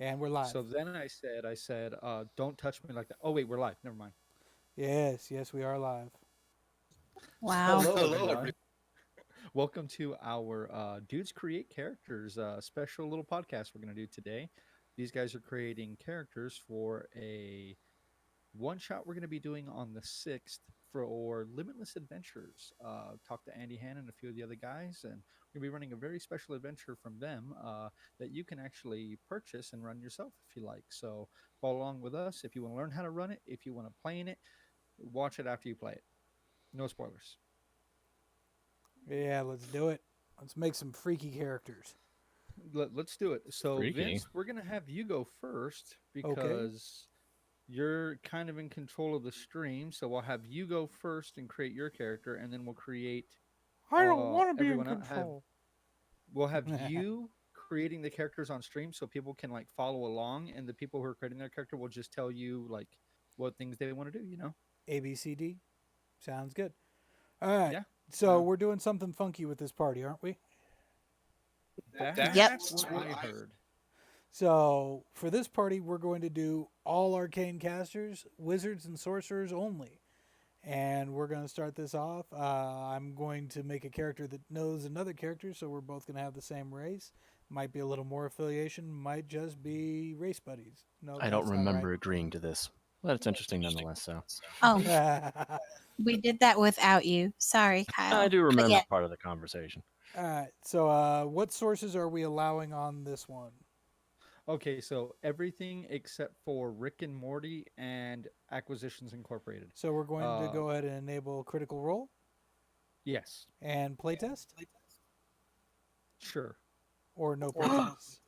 And we're live. So then I said, don't touch me like that. Oh wait, we're live. Never mind. Yes, yes, we are live. Wow. Hello, everyone. Welcome to our Dudes Create Characters special little podcast we're going to do today. These guys are creating characters for a one shot we're going to be doing on the 6th for Limitless Adventures. Talk to Andy Han and a few of the other guys, and we're going to be running a very special adventure from them that you can actually purchase and run yourself if you like. So follow along with us if you want to learn how to run it, if you want to play in it, watch it after you play it. No spoilers. Yeah, let's do it. Let's make some freaky characters. Let's do it. So, Freaky. Vince, we're going to have you go first Okay. because you're kind of in control of the stream. So, we'll have you go first and create your character, and then we'll create I don't want to be in everyone else. control. We'll have you creating the characters on stream so people can like follow along, and the people who are creating their character will just tell you like what things they want to do, you know? A, B, C, D. Sounds good. All right. Yeah. So we're doing something funky with this party, aren't we? Yep. That's what I heard. So for this party, we're going to do all arcane casters, wizards, and sorcerers only. And we're going to start this off. I'm going to make a character that knows another character, so we're both going to have the same race. Might be a little more affiliation, might just be race buddies. No, I don't that's not remember agreeing to this, but it's interesting nonetheless. So Oh, right. we did that without you. Sorry, Kyle. I do But remember yeah, part of the conversation. All right. So, what sources are we allowing on this one? Okay, so everything except for Rick and Morty and Acquisitions Incorporated. So we're going to Uh, go ahead and enable Critical Role yes, and playtest, sure. or no playtest.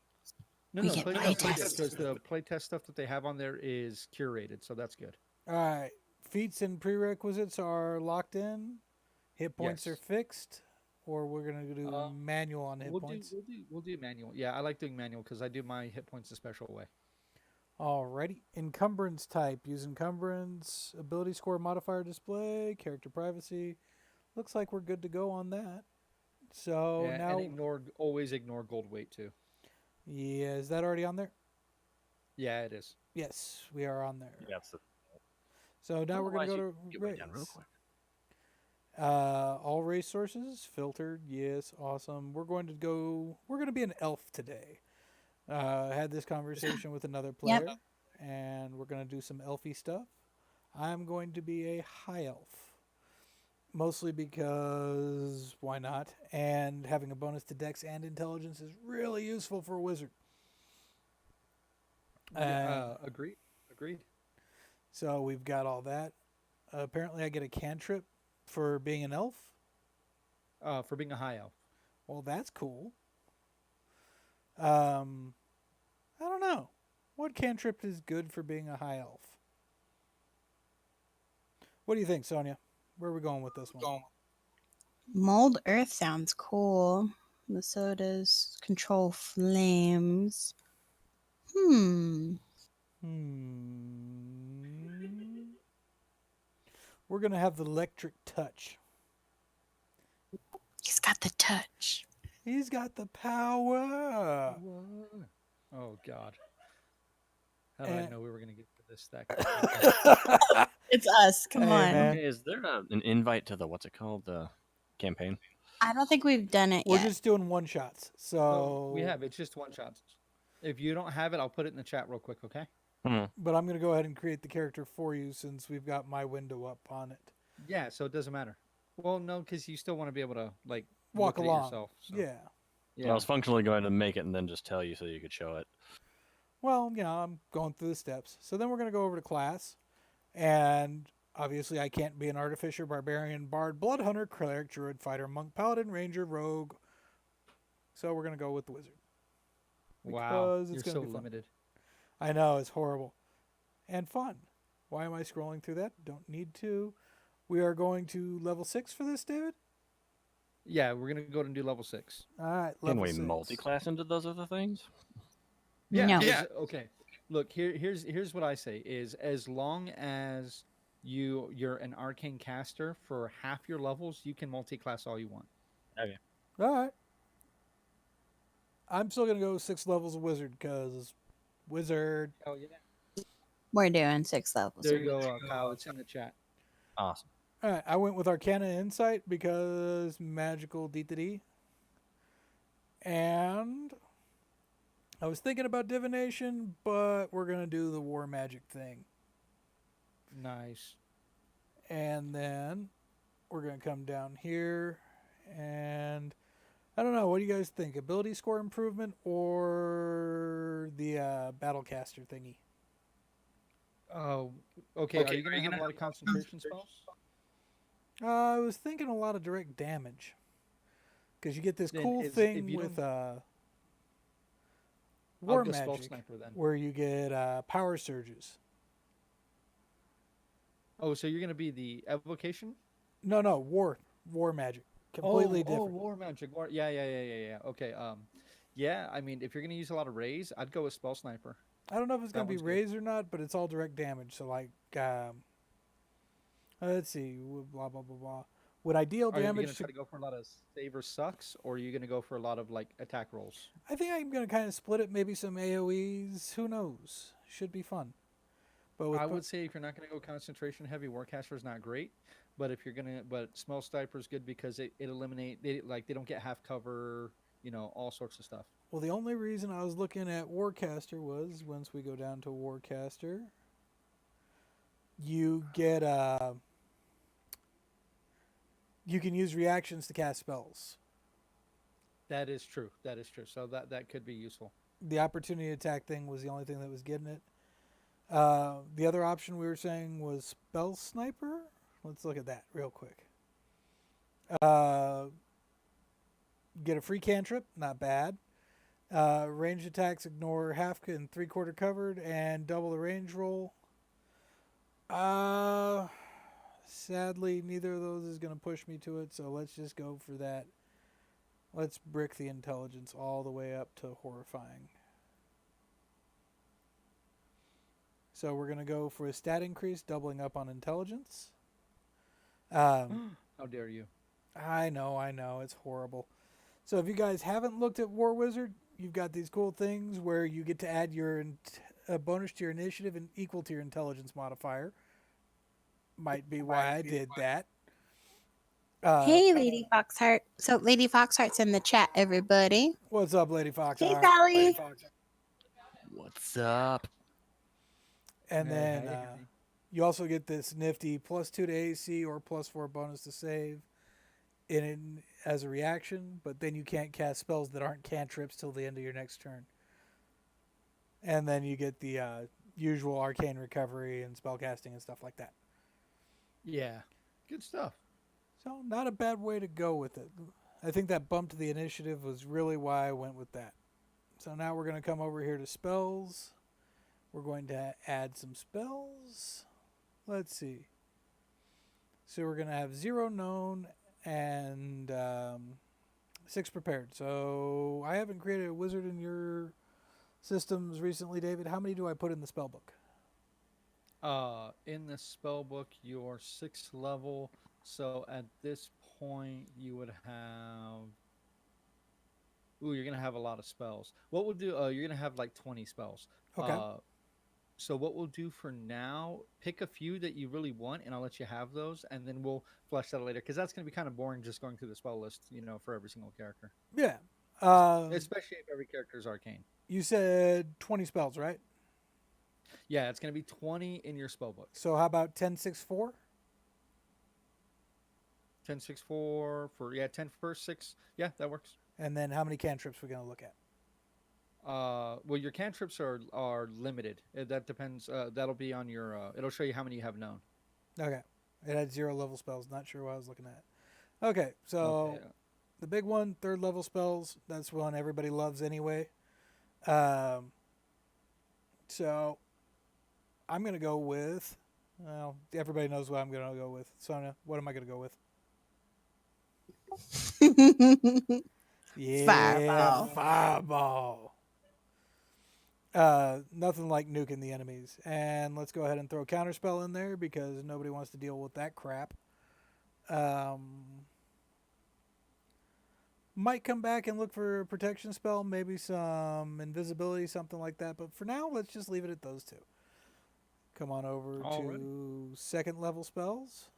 No, We no, get playtest playtest. because the playtest stuff that they have on there is curated, so that's good. All right. Feats and prerequisites are locked in. Hit points are Yes. fixed, or we're gonna do Uh, manual on hit we'll points. do manual. Yeah, I like doing manual because I do my hit points a special way. Alrighty. Encumbrance type. Use encumbrance. Ability score modifier display. Character privacy. Looks like we're good to go on that. So Yeah, now, and always ignore gold weight too. yeah, is that already on there? Yeah, it is. Yes, we are on there. Yes. So now we're gonna go to Get race. down real quick. All race sources filtered. Yes, awesome. We're going to go. We're going to be an elf today. Had this conversation with another player, and we're going to do some elfy stuff. I'm going to be a high elf, mostly because why not? And having a bonus to Dex and Intelligence is really useful for a wizard. Agreed. Agreed. So we've got all that. Apparently, I get a cantrip for being an elf. For being a high elf. Well, that's cool. I don't know. What cantrip is good for being a high elf? What do you think, Sonia? Where are we going with this one? Mold Earth sounds cool. The sodas control flames. Hmm. We're going to have the electric touch. He's got the touch. He's got the power. What? Oh God. How did I And- know we were gonna get to this stack? It's us. Come Hey, on. man. Okay, is there an invite to the what's it called, the campaign? I don't think we've done it We're yet. just doing one shots. So No, we have. It's just one shot. If you don't have it, I'll put it in the chat real quick. Okay. But I'm going to go ahead and create the character for you since we've got my window up on it. Yeah. So it doesn't matter. Well, no, because you still want to be able to like Walk look at it along. yourself. So. Yeah. Yeah. I was functionally going to make it and then just tell you so you could show it. Well, I'm going through the steps. So then we're going to go over to class. And obviously, I can't be an artificer, barbarian, bard, blood hunter, cleric, druid, fighter, monk, paladin, ranger, rogue. So we're going to go with the wizard. Wow. Because You're it's gonna so be fun. limited. I know, it's horrible. And fun. Why am I scrolling through that? Don't need to. We are going to level 6 for this, David? Yeah, we're gonna go and do level 6. All right, Can level we 6. multi-class into those other things? Yeah. No. Yeah. Okay. Look, here's what I say is as long as you're an arcane caster for half your levels, you can multi-class all you want. Okay. All right. I'm still going to go 6 levels of wizard because Wizard. Oh yeah. We're doing 6 levels. There you go, Kyle. It's in the chat. Awesome. All right, I went with Arcana Insight because magical D. And I was thinking about divination, but we're going to do the war magic thing. Nice. And then we're going to come down here and I don't know. What do you guys think? Ability score improvement or the battlecaster thingy? Oh, okay. Are you gonna have a lot of concentration spells? I was thinking a lot of direct damage because you get this Then cool is if thing you with don't, I'll war go spell magic sniper then. where you get power surges. Oh, so you're gonna be the evocation? No, war magic, completely Oh, different. war magic. Yeah. Okay. Yeah. I mean, if you're gonna use a lot of rays, I'd go with spell sniper. I don't know if it's That gonna be one's good. raised or not, but it's all direct damage. So like, let's see, blah blah blah blah. Would ideal Are you gonna damage try to? to go for a lot of save or sucks, or are you gonna go for a lot of like attack rolls? I think I'm gonna kind of split it. Maybe some AOE's. Who knows? Should be fun. But with I would say if you're not gonna go concentration heavy, warcaster is not great. But if you're gonna, but spell sniper is good because it eliminate they don't get half cover. All sorts of stuff. well, the only reason I was looking at Warcaster was once we go down to Warcaster, you get you can use reactions to cast spells. That is true. That is true. So that could be useful. The opportunity attack thing was the only thing that was getting it. The other option we were saying was spell sniper. Let's look at that real quick. Uh, get a free cantrip, not bad. Ranged attacks ignore half and 3/4 covered and double the range roll. Sadly, neither of those is going to push me to it, so let's just go for that. Let's brick the intelligence all the way up to horrifying. So we're going to go for a stat increase, doubling up on intelligence. How dare you? I know, it's horrible. So if you guys haven't looked at War Wizard, you've got these cool things where you get to add your bonus to your initiative and equal to your intelligence modifier. Might be why I did that. Hey, Lady Foxheart. So, Lady Foxheart's in the chat, everybody. What's up, Lady Fox? Hey, Sally. What's up? And Hey, then hey, hey. you also get this nifty +2 to AC or +4 bonus to save as a reaction, but then you can't cast spells that aren't cantrips till the end of your next turn. And then you get the usual arcane recovery and spellcasting and stuff like that. Yeah, good stuff. So not a bad way to go with it. I think that bump to the initiative was really why I went with that. So now we're going to come over here to spells. We're going to add some spells. Let's see. So we're going to have 0 known and 6 prepared. So I haven't created a wizard in your systems recently, David. How many do I put in the spell book? In the spell book, you're 6th level. So at this point, you would have. Ooh, you're gonna have a lot of spells. What we'll do? You're gonna have like 20 spells. Okay. So what we'll do for now, pick a few that you really want, and I'll let you have those, and then we'll flesh that out later because that's gonna be kind of boring just going through the spell list, for every single character. Yeah. Especially if every character is arcane. You said 20 spells, right? Yeah, it's gonna be 20 in your spell book. So how about 10, 6, 4? 10, 6, 4 for 10 first 6. Yeah, that works. And then how many cantrips we're going to look at? Well, your cantrips are limited. That depends. That'll be on your. It'll show you how many you have known. Okay. It had 0 level spells. Not sure what I was looking at. Okay, so Okay. the big one, 3rd level spells. That's one everybody loves anyway. So I'm going to go with. Well, everybody knows what I'm going to go with. Sonia, what am I going to go with? Yeah, Fireball. fireball. Nothing like nuking the enemies. And let's go ahead and throw counterspell in there because nobody wants to deal with that crap. Might come back and look for a protection spell, maybe some invisibility, something like that. But for now, let's just leave it at those two. Come on over Alrighty. to second level spells.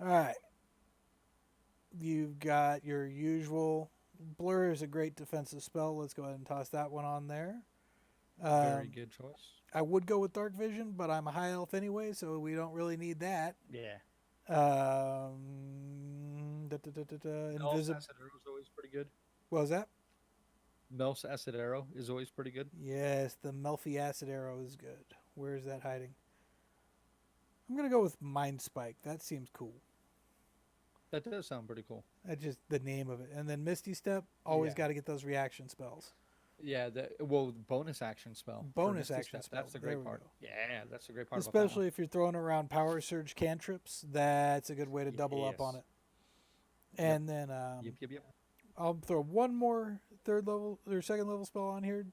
All right. You've got your usual. Blur is a great defensive spell. Let's go ahead and toss that one on there. Very good choice. I would go with Dark Vision, but I'm a high elf anyway, so we don't really need that. Yeah. Mel's Invisible. Acid Arrow is always pretty good. What was that? Mel's Acid Arrow is always pretty good. Yes, the Melfi Acid Arrow is good. Where is that hiding? I'm going to go with Mind Spike. That seems cool. That does sound pretty cool. That's just the name of it. And then Misty Step, always Yeah. got to get those reaction spells. Yeah, bonus action spell. for Bonus Mystic action Step. spell. That's the There great we part. go. Yeah, that's the great part about Especially if you're throwing around Power Surge cantrips, that's a good way to double up on Yes. it. And then that one. Yep. I'll throw one more third level or second level spell on here.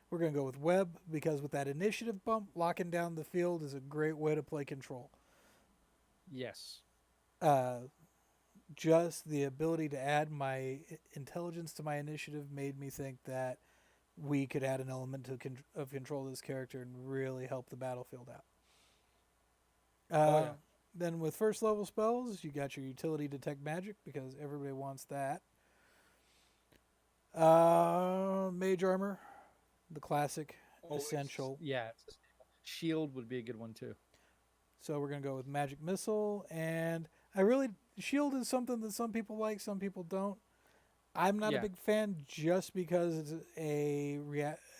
We're going to go with Web because with that initiative bump, locking down the field is a great way to play control. Yes. Just the ability to add my intelligence to my initiative made me think that we could add an element of control to this character and really help the battlefield out. Yeah. Then with first level spells, you got your utility detect magic because everybody wants that. Mage armor, the classic, Always- essential. Yeah. Shield would be a good one too. So we're gonna go with magic missile, and shield is something that some people like, some people don't. I'm not a Yeah. big fan just because it's a reaction.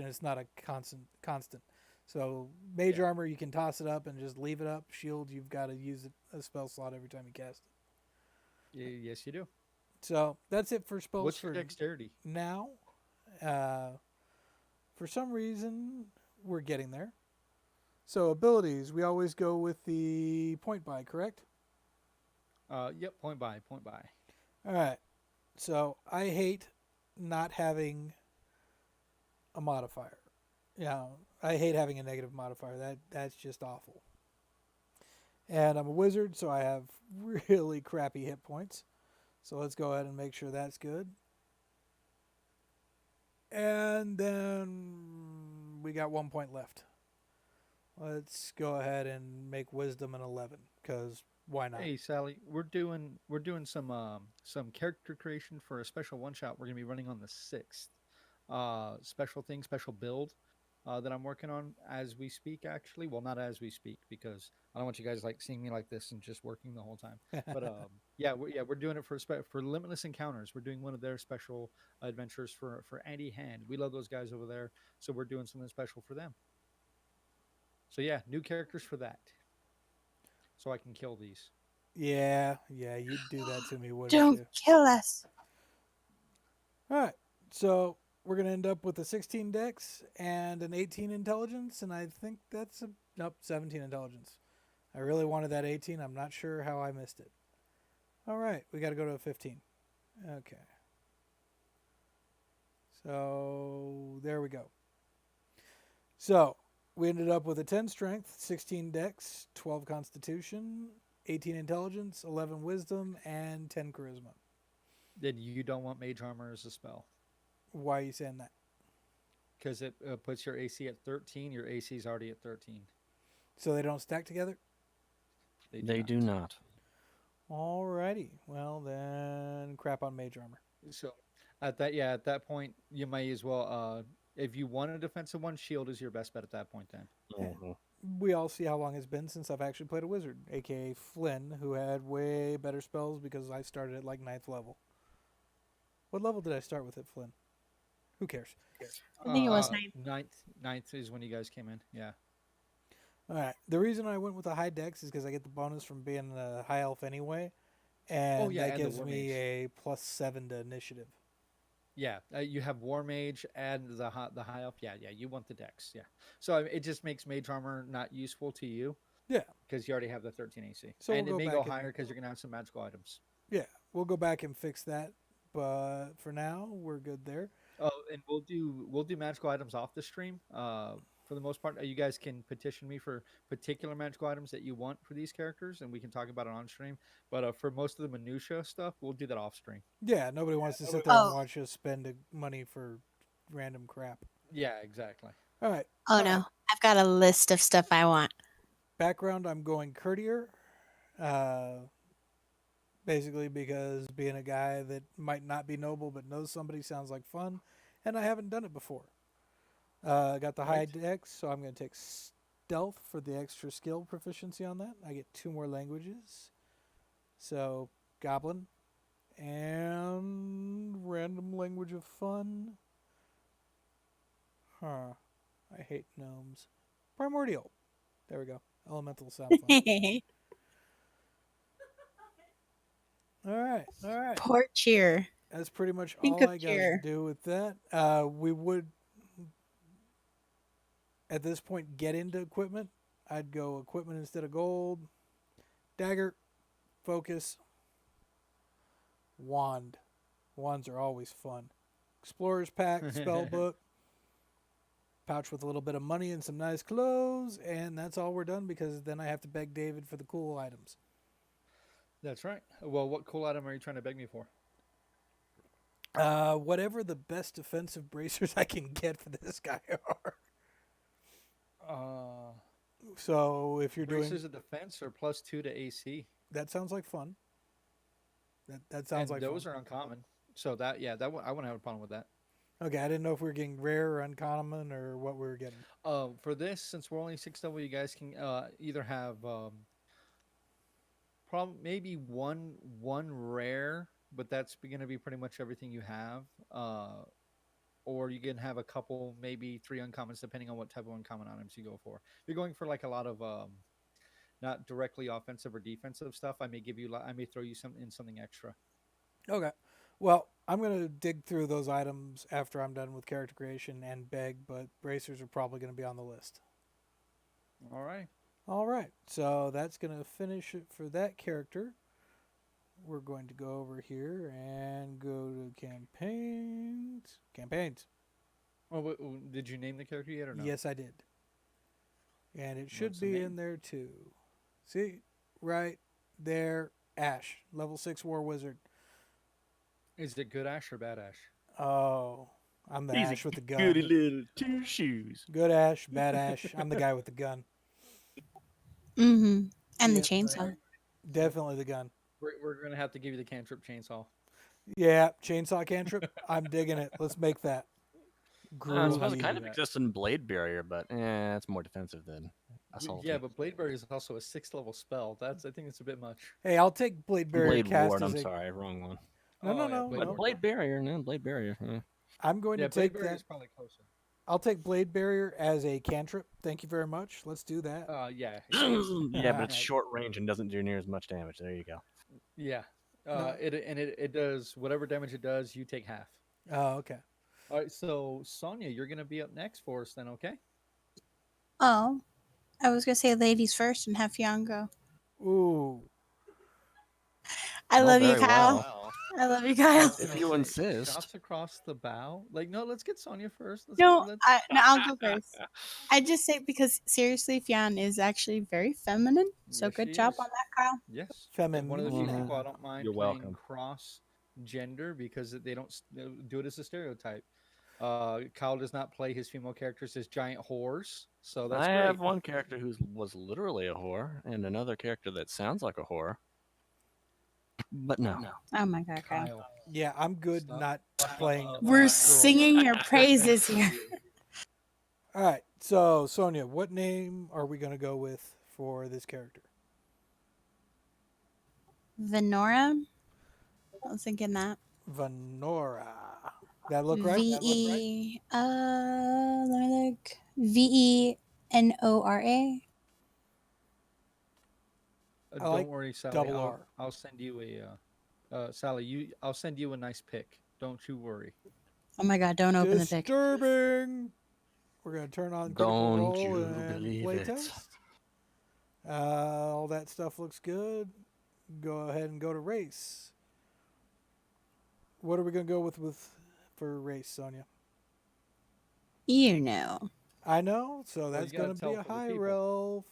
It's not a constant. So mage Yeah. armor, you can toss it up and just leave it up. Shield, you've got to use a spell slot every time you cast it. Yes, you do. So that's it for spells What's for your dexterity? now. For some reason, we're getting there. So abilities, we always go with the point buy, correct? Yep. Point by. All right. So I hate not having a modifier. Yeah, I hate having a negative modifier. That's just awful. And I'm a wizard, so I have really crappy hit points. So let's go ahead and make sure that's good. And then we got 1 point left. Let's go ahead and make wisdom an 11 because why not? Hey Sally, we're doing some character creation for a special one shot we're gonna be running on the 6th. Special build that I'm working on as we speak. Actually, well, not as we speak because I don't want you guys like seeing me like this and just working the whole time. But we're doing it for Limitless Encounters. We're doing one of their special adventures for Andy Hand. We love those guys over there, so we're doing something special for them. So yeah, new characters for that. So I can kill these. Yeah, you'd do that to me, wouldn't Don't you? kill us. All right, so we're gonna end up with a 16 dex and an 18 intelligence, and I think that's 17 intelligence. I really wanted that 18. I'm not sure how I missed it. All right, we got to go to a 15. Okay. So there we go. So we ended up with a 10 strength, 16 dex, 12 constitution, 18 intelligence, 11 wisdom, and 10 charisma. Then you don't want Mage Armor as a spell Why are you saying that? because it puts your AC at 13. Your AC is already at 13. So they don't stack together? They do not. Alrighty. Well, then crap on mage armor. So at that point, you might as well. If you want a defensive one, shield is your best bet at that point. Then Mhm. We all see how long it's been since I've actually played a wizard, aka Flynn, who had way better spells because I started at like 9th level. What level did I start with at Flynn? Who cares? I think it was 9. Ninth is when you guys came in. Yeah. All right. The reason I went with a high dex is because I get the bonus from being a high elf anyway, and yeah, that and the gives war me mage. a +7 to initiative. Yeah, you have War Mage and the high elf. Yeah, you want the Dex. Yeah, so I mean, it just makes Mage Armor not useful to you Yeah. because you already have the 13 AC, So and we'll it go may go back and- higher because you're gonna have some magical items. Yeah. We'll go back and fix that, but for now we're good there. Oh, and we'll do magical items off the stream for the most part. You guys can petition me for particular magical items that you want for these characters, and we can talk about it on stream. But for most of the minutia stuff, we'll do that off stream. Yeah, nobody wants to sit there and Oh, watch us spend money for random crap. Yeah, exactly. All right. oh no. I've got a list of stuff I want. Background, I'm going courtier. Uh, basically because being a guy that might not be noble but knows somebody sounds like fun, and I haven't done it before. I got the high Right. dex, so I'm going to take stealth for the extra skill proficiency on that. I get 2 more languages. So, goblin and random language of fun. Huh. I hate gnomes. Primordial. There we go. Elemental sound fun. All right. All right. Port cheer. That's pretty much Think all of I got to cheer. do with that. We would, at this point, get into equipment. I'd go equipment instead of gold. Dagger, focus, wand. Wands are always fun. Explorer's pack, spell book, pouch with a little bit of money and some nice clothes, and that's all we're done because then I have to beg David for the cool items. That's right. Well, what cool item are you trying to beg me for? Whatever the best defensive bracers I can get for this guy are. So if you're Bracers doing of defense or +2 to AC. that, sounds like fun. That sounds like those fun. are uncommon. So that I wouldn't have a problem with that. Okay, I didn't know if we were getting rare or uncommon or what we were getting. For this, since we're only 6th level, you guys can either have maybe one rare, but that's going to be pretty much everything you have. Or you can have a couple, maybe 3 uncommons, depending on what type of uncommon items you go for. If you're going for like a lot of not directly offensive or defensive stuff, I may throw you something extra. Okay. Well, I'm going to dig through those items after I'm done with character creation and beg, but bracers are probably going to be on the list. All right. All right. So that's going to finish it for that character. We're going to go over here and go to campaigns. Campaigns. Oh, did you name the character yet or no? Yes, I did. And it should What's the be name? in there too. See? Right there. Ash. Level 6 War Wizard. Is it good Ash or bad Ash? Oh. I'm the He's Ash with the gun. goody little 2 shoes. Good Ash, bad Ash. I'm the guy with the gun. Mm-hmm. And Yep. the chainsaw. Definitely the gun. We're going to have to give you the cantrip chainsaw. Yeah, chainsaw cantrip. I'm digging it. Let's make that. I suppose it Groovy. kind of exists in Blade Barrier, but it's more defensive than assault. Yeah, but Blade Barrier is also a 6th level spell. I think it's a bit much. Hey, I'll take Blade Barrier Blade cast Ward, as I'm a... sorry, wrong one. No, no, Oh, yeah, no, Blade no. But Ward. Blade Barrier, no, Blade Barrier. I'm going Yeah, to Blade take Barrier that. is probably closer. I'll take Blade Barrier as a cantrip. Thank you very much. Let's do that. Yeah. Yeah, but it's short range and doesn't do near as much damage. There you go. Yeah. No. It does whatever damage it does, you take half. Oh, okay. All right, so Sonia, you're gonna be up next for us then, okay? Oh, I was gonna say ladies first and have Fionn go. Ooh. I love you, very Kyle. well. I love you, Kyle. If you insist. Shots across the bow. Like, no, let's get Sonia first. No, I'll go first. I just say because seriously, Fionn is actually very feminine. So Yes, good she job is. on that, Kyle. Yes. Feminine. One of the few Mhm. people I don't mind You're playing welcome. cross gender because they don't do it as a stereotype. Kyle does not play his female characters as giant whores, so that's I great. have one character who was literally a whore, and another character that sounds like a whore. But no. Oh my God, Kyle. Kyle. Yeah, I'm good Stop. not playing. We're girls. singing your praises here. All right. So, Sonia, what name are we going to go with for this character? Venora. I was thinking that. Venora. That look right? V-E. Let me look. Venora. I Don't like worry, Sally. double R. I'll send you Sally. I'll send you a nice pic. Don't you worry. Oh my God, don't open the pic. Disturbing. We're going to turn on critical Don't role you and believe play it. test. All that stuff looks good. Go ahead and go to race. What are we going to go with for race, Sonia? You know. I know, so Well, you that's gotta gonna be tell a for the high people. elf.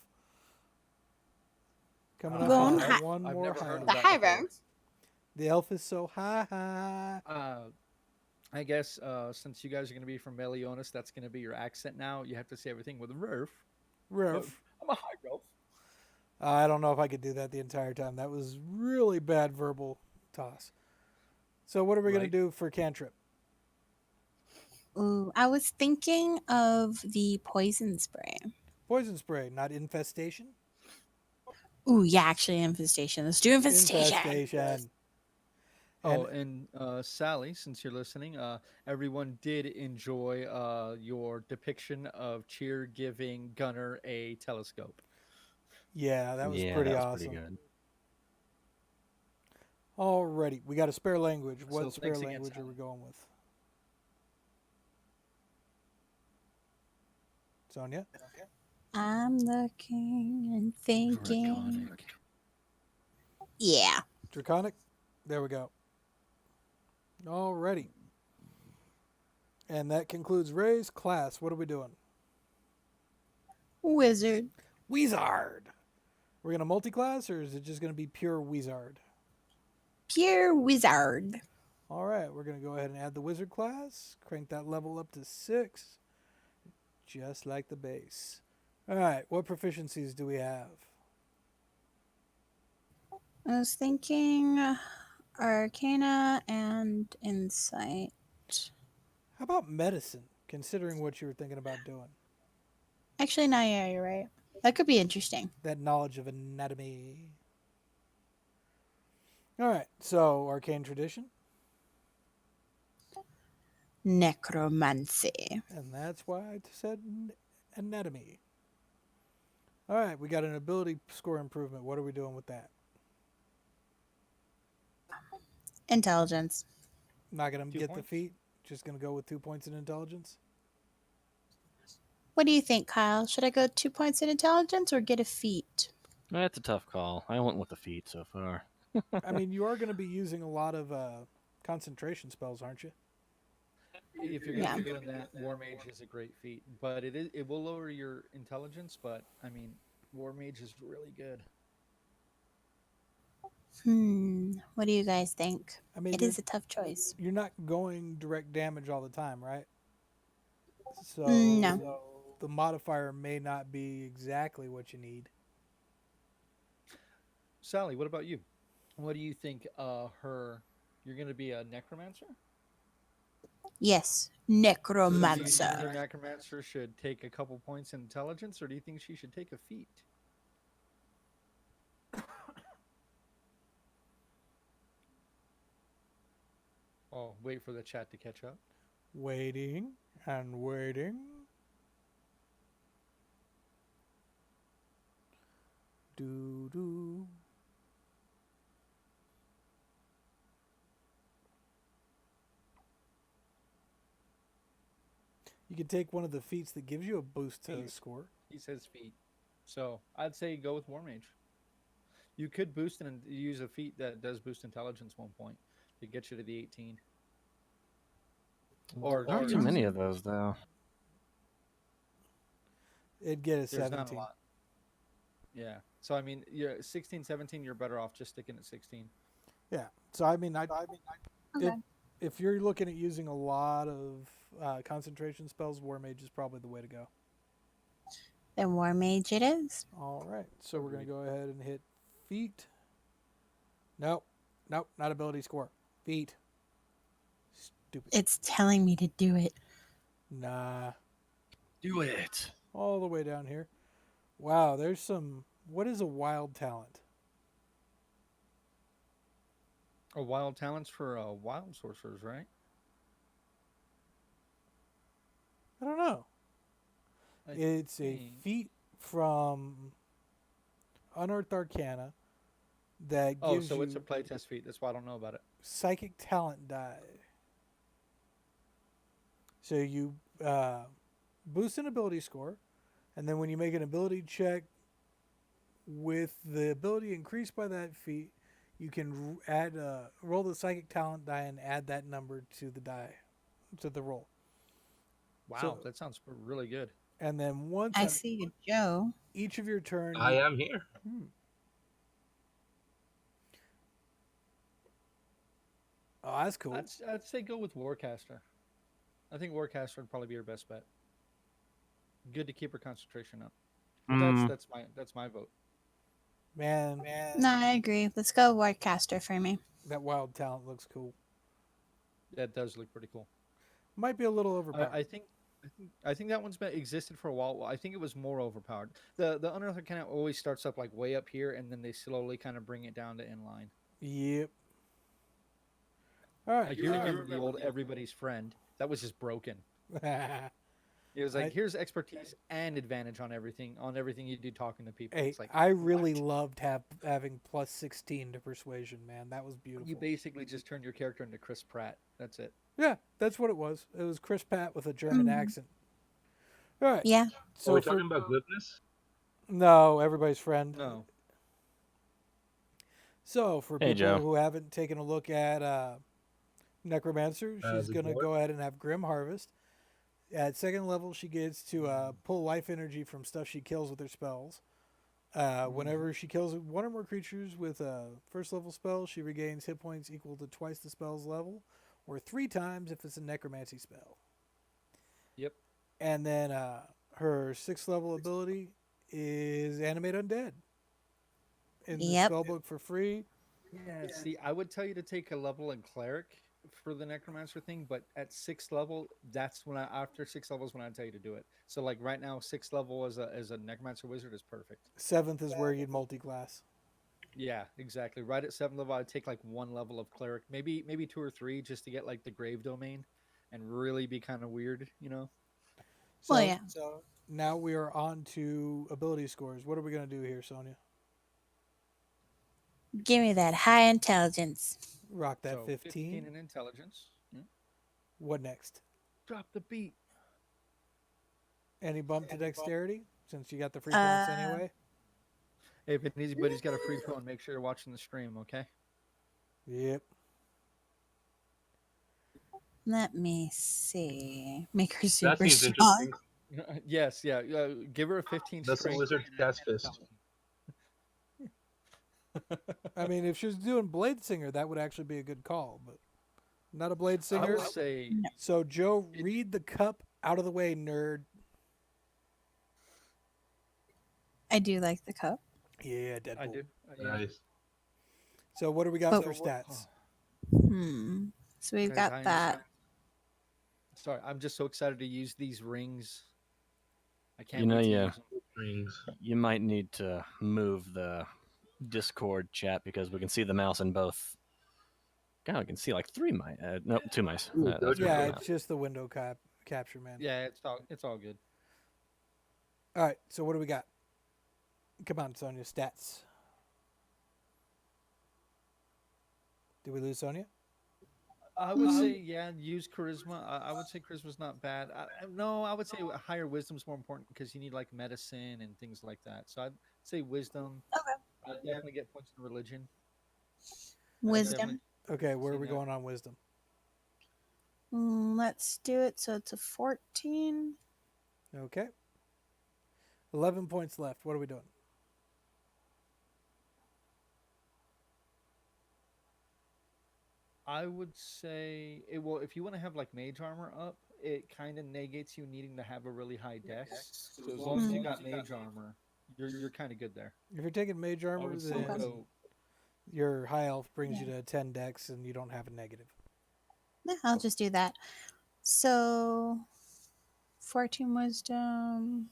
Coming up Going on high. one I've more never high heard of The elf. that high before. road. The elf is so high. I guess since you guys are gonna be from Meliodas, that's gonna be your accent now. You have to say everything with a roof. Roof. I'm a high elf. I don't know if I could do that the entire time. That was really bad verbal toss. So what are we gonna Right. do for cantrip? Ooh, I was thinking of the poison spray. Poison spray, not infestation. Ooh, yeah, actually, infestation. Let's do infestation. Infestation. Oh, And and Sally, since you're listening, everyone did enjoy your depiction of cheer giving Gunner a telescope. yeah, that was Yeah, pretty that was pretty awesome. good. Alrighty, we got a spare language. So What spare thanks again, language are we Sally. going with? Sonia? I'm looking and thinking. Draconic. Yeah. Draconic? There we go. Alrighty. And that concludes Ray's class. What are we doing? Wizard. Wizard. We're going to multi-class, or is it just going to be pure Wizard? Pure wizard. All right, we're going to go ahead and add the wizard class. Crank that level up to 6, just like the base. All right, what proficiencies do we have? I was thinking arcana and insight. How about medicine, considering what you were thinking about doing? Actually, no, yeah, you're right. That could be interesting. That knowledge of anatomy. All right, so arcane tradition, Necromancy. and that's why I said anatomy. All right, we got an ability score improvement. What are we doing with that? Intelligence. Not going to Two get the points. feat. Just going to go with 2 points in intelligence. What do you think, Kyle? Should I go 2 points in intelligence or get a feat? That's a tough call. I went with the feet so far. I mean, you are going to be using a lot of concentration spells, aren't you? If you're going to Yeah. be doing that, War Mage is a great feat, but it will lower your intelligence. But I mean, War Mage is really good. What do you guys think? I mean, It is a tough choice. you're not going direct damage all the time, right? So No. the modifier may not be exactly what you need. Sally, what about you? What do you think? You're going to be a necromancer. Yes. So do you think your Necromancer. necromancer should take a couple points in intelligence, or do you think she should take a feat? Oh, wait for the chat to catch up. Waiting and waiting. Do do. You can take one of the feats that gives you a boost to the Feat. score. He says feat. So I'd say go with War Mage. You could boost and use a feat that does boost intelligence 1 point to get you to the 18. Or Not too many of those though. It'd get a there's 17. not a lot. Yeah. So I mean, yeah, 16, 17, you're better off just sticking at 16. Yeah. So I mean, Okay. if you're looking at using a lot of concentration spells, War Mage is probably the way to go. Then War Mage it is. All right. So we're going to Agreed. go ahead and hit feat. Nope. Nope. Not ability score. Feat. Stupid. It's telling me to do it. Nah. Do it. All the way down here. Wow. There's some. What is a wild talent? Or wild talents for wild sorcerers, right? I don't know. I It's a think- feat from Unearthed Arcana that Oh, gives so you it's a playtest feat. That's why I don't know about it. psychic talent die. So you boost an ability score, and then when you make an ability check with the ability increased by that feat, you can roll the psychic talent die and add that number to the die, to the roll. Wow, So- that sounds really good. And then once I on see you, Joe. each of your turn, I am here. Hmm. Oh, that's cool. I'd say go with Warcaster. I think Warcaster would probably be your best bet. Good to keep her concentration up. But Mm, that's my vote. Man, No, I agree. Let's go Warcaster for me. that wild talent looks cool. That does look pretty cool. Might be a little overpowered. I think that one's been existed for a while. I think it was more overpowered. The Unearthed kind of always starts up like way up here, and then they slowly kind of bring it down to inline. Yep. All right. Like you remember the old Everybody's Friend? That was just broken. It was like I- here's expertise and advantage on everything you do talking to people. Hey, It's like I really what? loved having plus 16 to persuasion, man. That was beautiful. You basically just turned your character into Chris Pratt. That's it. Yeah, that's what it was. It was Chris Pratt with a German Mm. accent. All right. Yeah. Are So we for talking about glibness? no, everybody's friend. No. So for Hey, people Joe. who haven't taken a look at Necromancer, she's The gonna dwarf? go ahead and have Grim Harvest. At second level, she gets to pull life energy from stuff she kills with her spells. Whenever she kills one or more creatures with a first level spell, she regains hit points equal to twice the spell's level, or 3 times if it's a necromancy spell. Yep. And then her sixth level ability is Animate Undead. In the Yep. spellbook for free. Yeah, see, I would tell you to take a level in cleric for the necromancer thing, but at sixth level, that's when after 6 levels when I tell you to do it. So like right now, sixth level as a necromancer wizard is perfect. Seventh is where you'd multi-class. Yeah, exactly. Right at seventh level, I'd take like one level of cleric, maybe two or three, just to get like the grave domain, and really be kind of weird, you know. So Well, yeah. now we are on to ability scores. What are we gonna do here, Sonia? Give me that high intelligence. Rock that So 15. in intelligence. Yeah. What next? Drop the beat. Any bump to dexterity since you got the free points Uh, anyway? Hey, if anybody's got a free phone, make sure you're watching the stream, okay? Yep. Let me see. Make her That super seems strong. interesting. Yes, yeah. Give her a 15 That's a strength lizard's and cast an fist. I mean, if she was doing Blade Singer, that would actually be a good call, but not a Blade I Singer. would say So, Joe, read the cup out of the way, nerd. I do like the cup. Yeah, Deadpool. I do. Yeah. Nice. So, what do we got But- for stats? So we've Guys, got that. Sorry, I'm just so excited to use these rings. I can't You know, wait to yeah. use them. Rings. You might need to move the Discord chat because we can see the mouse in both. God, we can see like 3 mice. Nope, 2 mice. Ooh, That's those are Yeah, pretty it's just the window capture, man. Yeah, it's all good. All right, so what do we got? Come on, Sonia, stats. Did we lose Sonia? I would say use charisma. I would say charisma's not bad. No, I would say higher wisdom's more important because you need like medicine and things like that. So I'd say wisdom. Okay. I'd definitely get points in religion. Wisdom. Okay, where are we See that. going on wisdom? Let's do it. So it's a 14. Okay. 11 points left. What are we doing? I would say well, if you want to have like mage armor up, it kind of negates you needing to have a really high dex. So as long as you got mage armor, you're kind of good there. If you're taking mage I armor, would say then go. your high elf brings you to 10 dex and you don't have a negative. Yeah, I'll just do that. So 14 wisdom.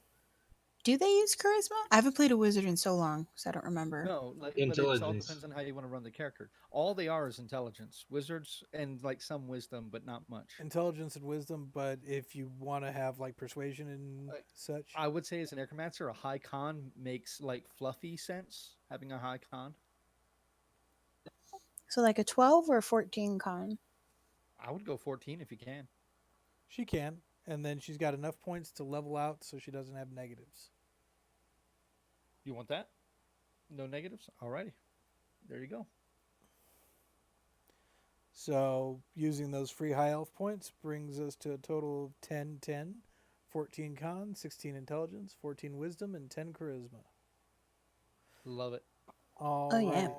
Do they use charisma? I haven't played a wizard in so long, so I don't remember. No, like, but it all Intelligence. depends on how you want to run the character. All they are is intelligence, wizards, and like some wisdom, but not much. Intelligence and wisdom, but if you want to have like persuasion and such, I would say as an necromancer, a high con makes like fluffy sense. Having a high con, So like a 12 or a 14 con. I would go 14 if you can. she can. And then she's got enough points to level out so she doesn't have negatives. You want that? No negatives. Alrighty, there you go. So using those free high elf points brings us to a total of 10, 10 14 con, 16 intelligence, 14 wisdom, and 10 charisma. Love it. Oh, yeah. Alrighty.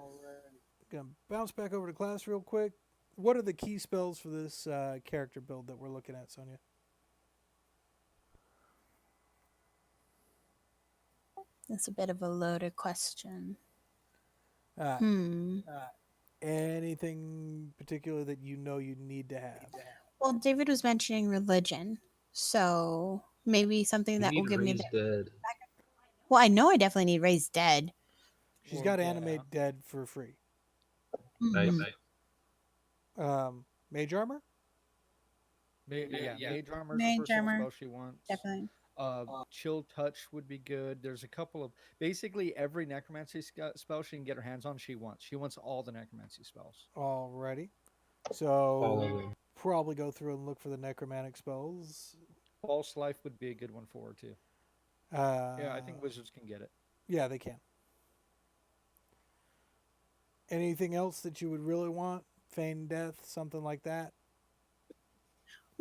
Gonna bounce back over to class real quick. What are the key spells for this character build that we're looking at, Sonia? That's a bit of a loaded question. Uh, Hmm. Anything particular that you know you need to have? Well, David was mentioning religion. So maybe something You that will need give me the. raised dead. Well, I know I definitely need raised dead. She's Well, got yeah. animate dead for free. Nice. Mage armor? Mage armor is the Mage first little armor, spell she wants. definitely. Chill touch would be good. There's a couple of basically every necromancy spell she can get her hands on. She wants. She wants all the necromancy spells. Alrighty. All So of them. probably go through and look for the necromantic spells. False life would be a good one for her too. Uh, Yeah, I think wizards can get it. Yeah, they can. Anything else that you would really want? Feign death, something like that.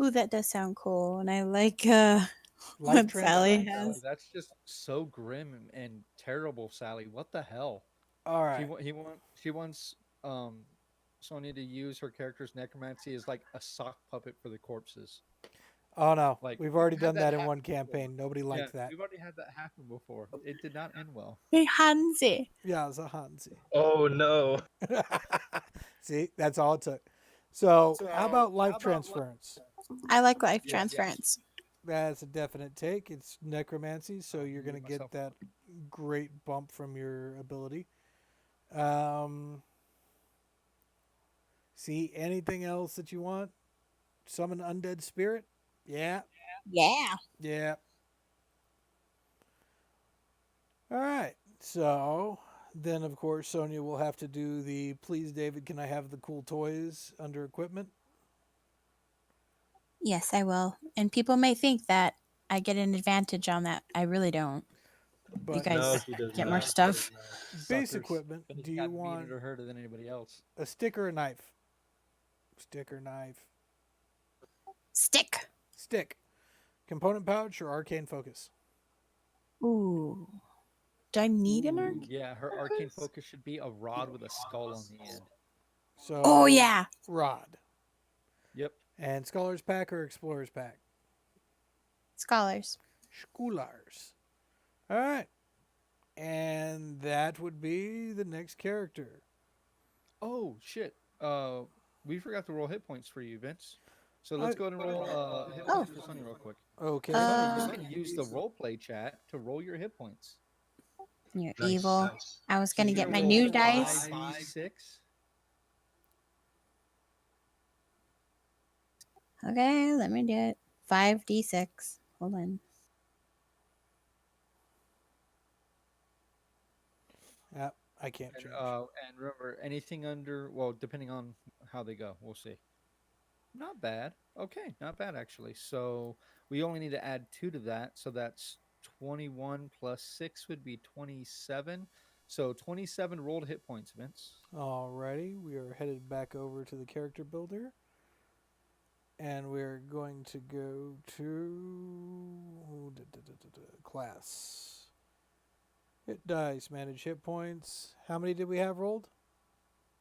Ooh, that does sound cool. And I like Life what transfer. Sally Sally, has. that's just so grim and terrible, Sally. What the hell? All right. She wants Sonya to use her character's necromancy as like a sock puppet for the corpses. Oh no, Like we've already had done that in happen one before. campaign. Nobody Yeah, liked that. we've already had that happen before. It did not end well. Hey, Hansi. Yeah, it's a Hansi. Oh no. See, that's all it took. So, how about life transference? I like life Yes. transference. That's a definite take. It's necromancy, so you're going to muted get myself. that great bump from your ability. See, anything else that you want? Summon undead spirit? Yeah, Yeah. yeah. All right. So then, of course, Sonia will have to do the please, David, can I have the cool toys under equipment? Yes, I will. And people may think that I get an advantage on that. I really don't. You But guys No, he does get not. more stuff. base Suckers. equipment, Finished do you gotten want meaner to her than anybody else? a stick or a knife? Stick or knife? Stick. Stick. Component pouch or arcane focus? Ooh. Do I need an arc? Yeah, her arcane focus should be a rod with a skull on the end. So Oh, yeah. rod. Yep. And scholars pack or explorers pack? Scholars. Scholars. All right. And that would be the next character. Oh shit. We forgot to roll hit points for you, Vince. So let's I- go ahead and roll hit Oh. points for Sonya real quick. Okay. Sonya, you can use the roleplay chat to roll your hit points. You're Nice. evil. I was going to She's get gonna my roll new dice. 5d6. Okay, let me do it. 5d6. Hold on. Yeah, I can't change. And remember, anything under, well, depending on how they go, we'll see. Not bad. Okay, not bad actually. So we only need to add 2 to that. So that's 21 plus 6 would be 27. So 27 rolled hit points, Vince. Alrighty, we are headed back over to the character builder. And we're going to go to class. Hit dice, manage hit points. How many did we have rolled?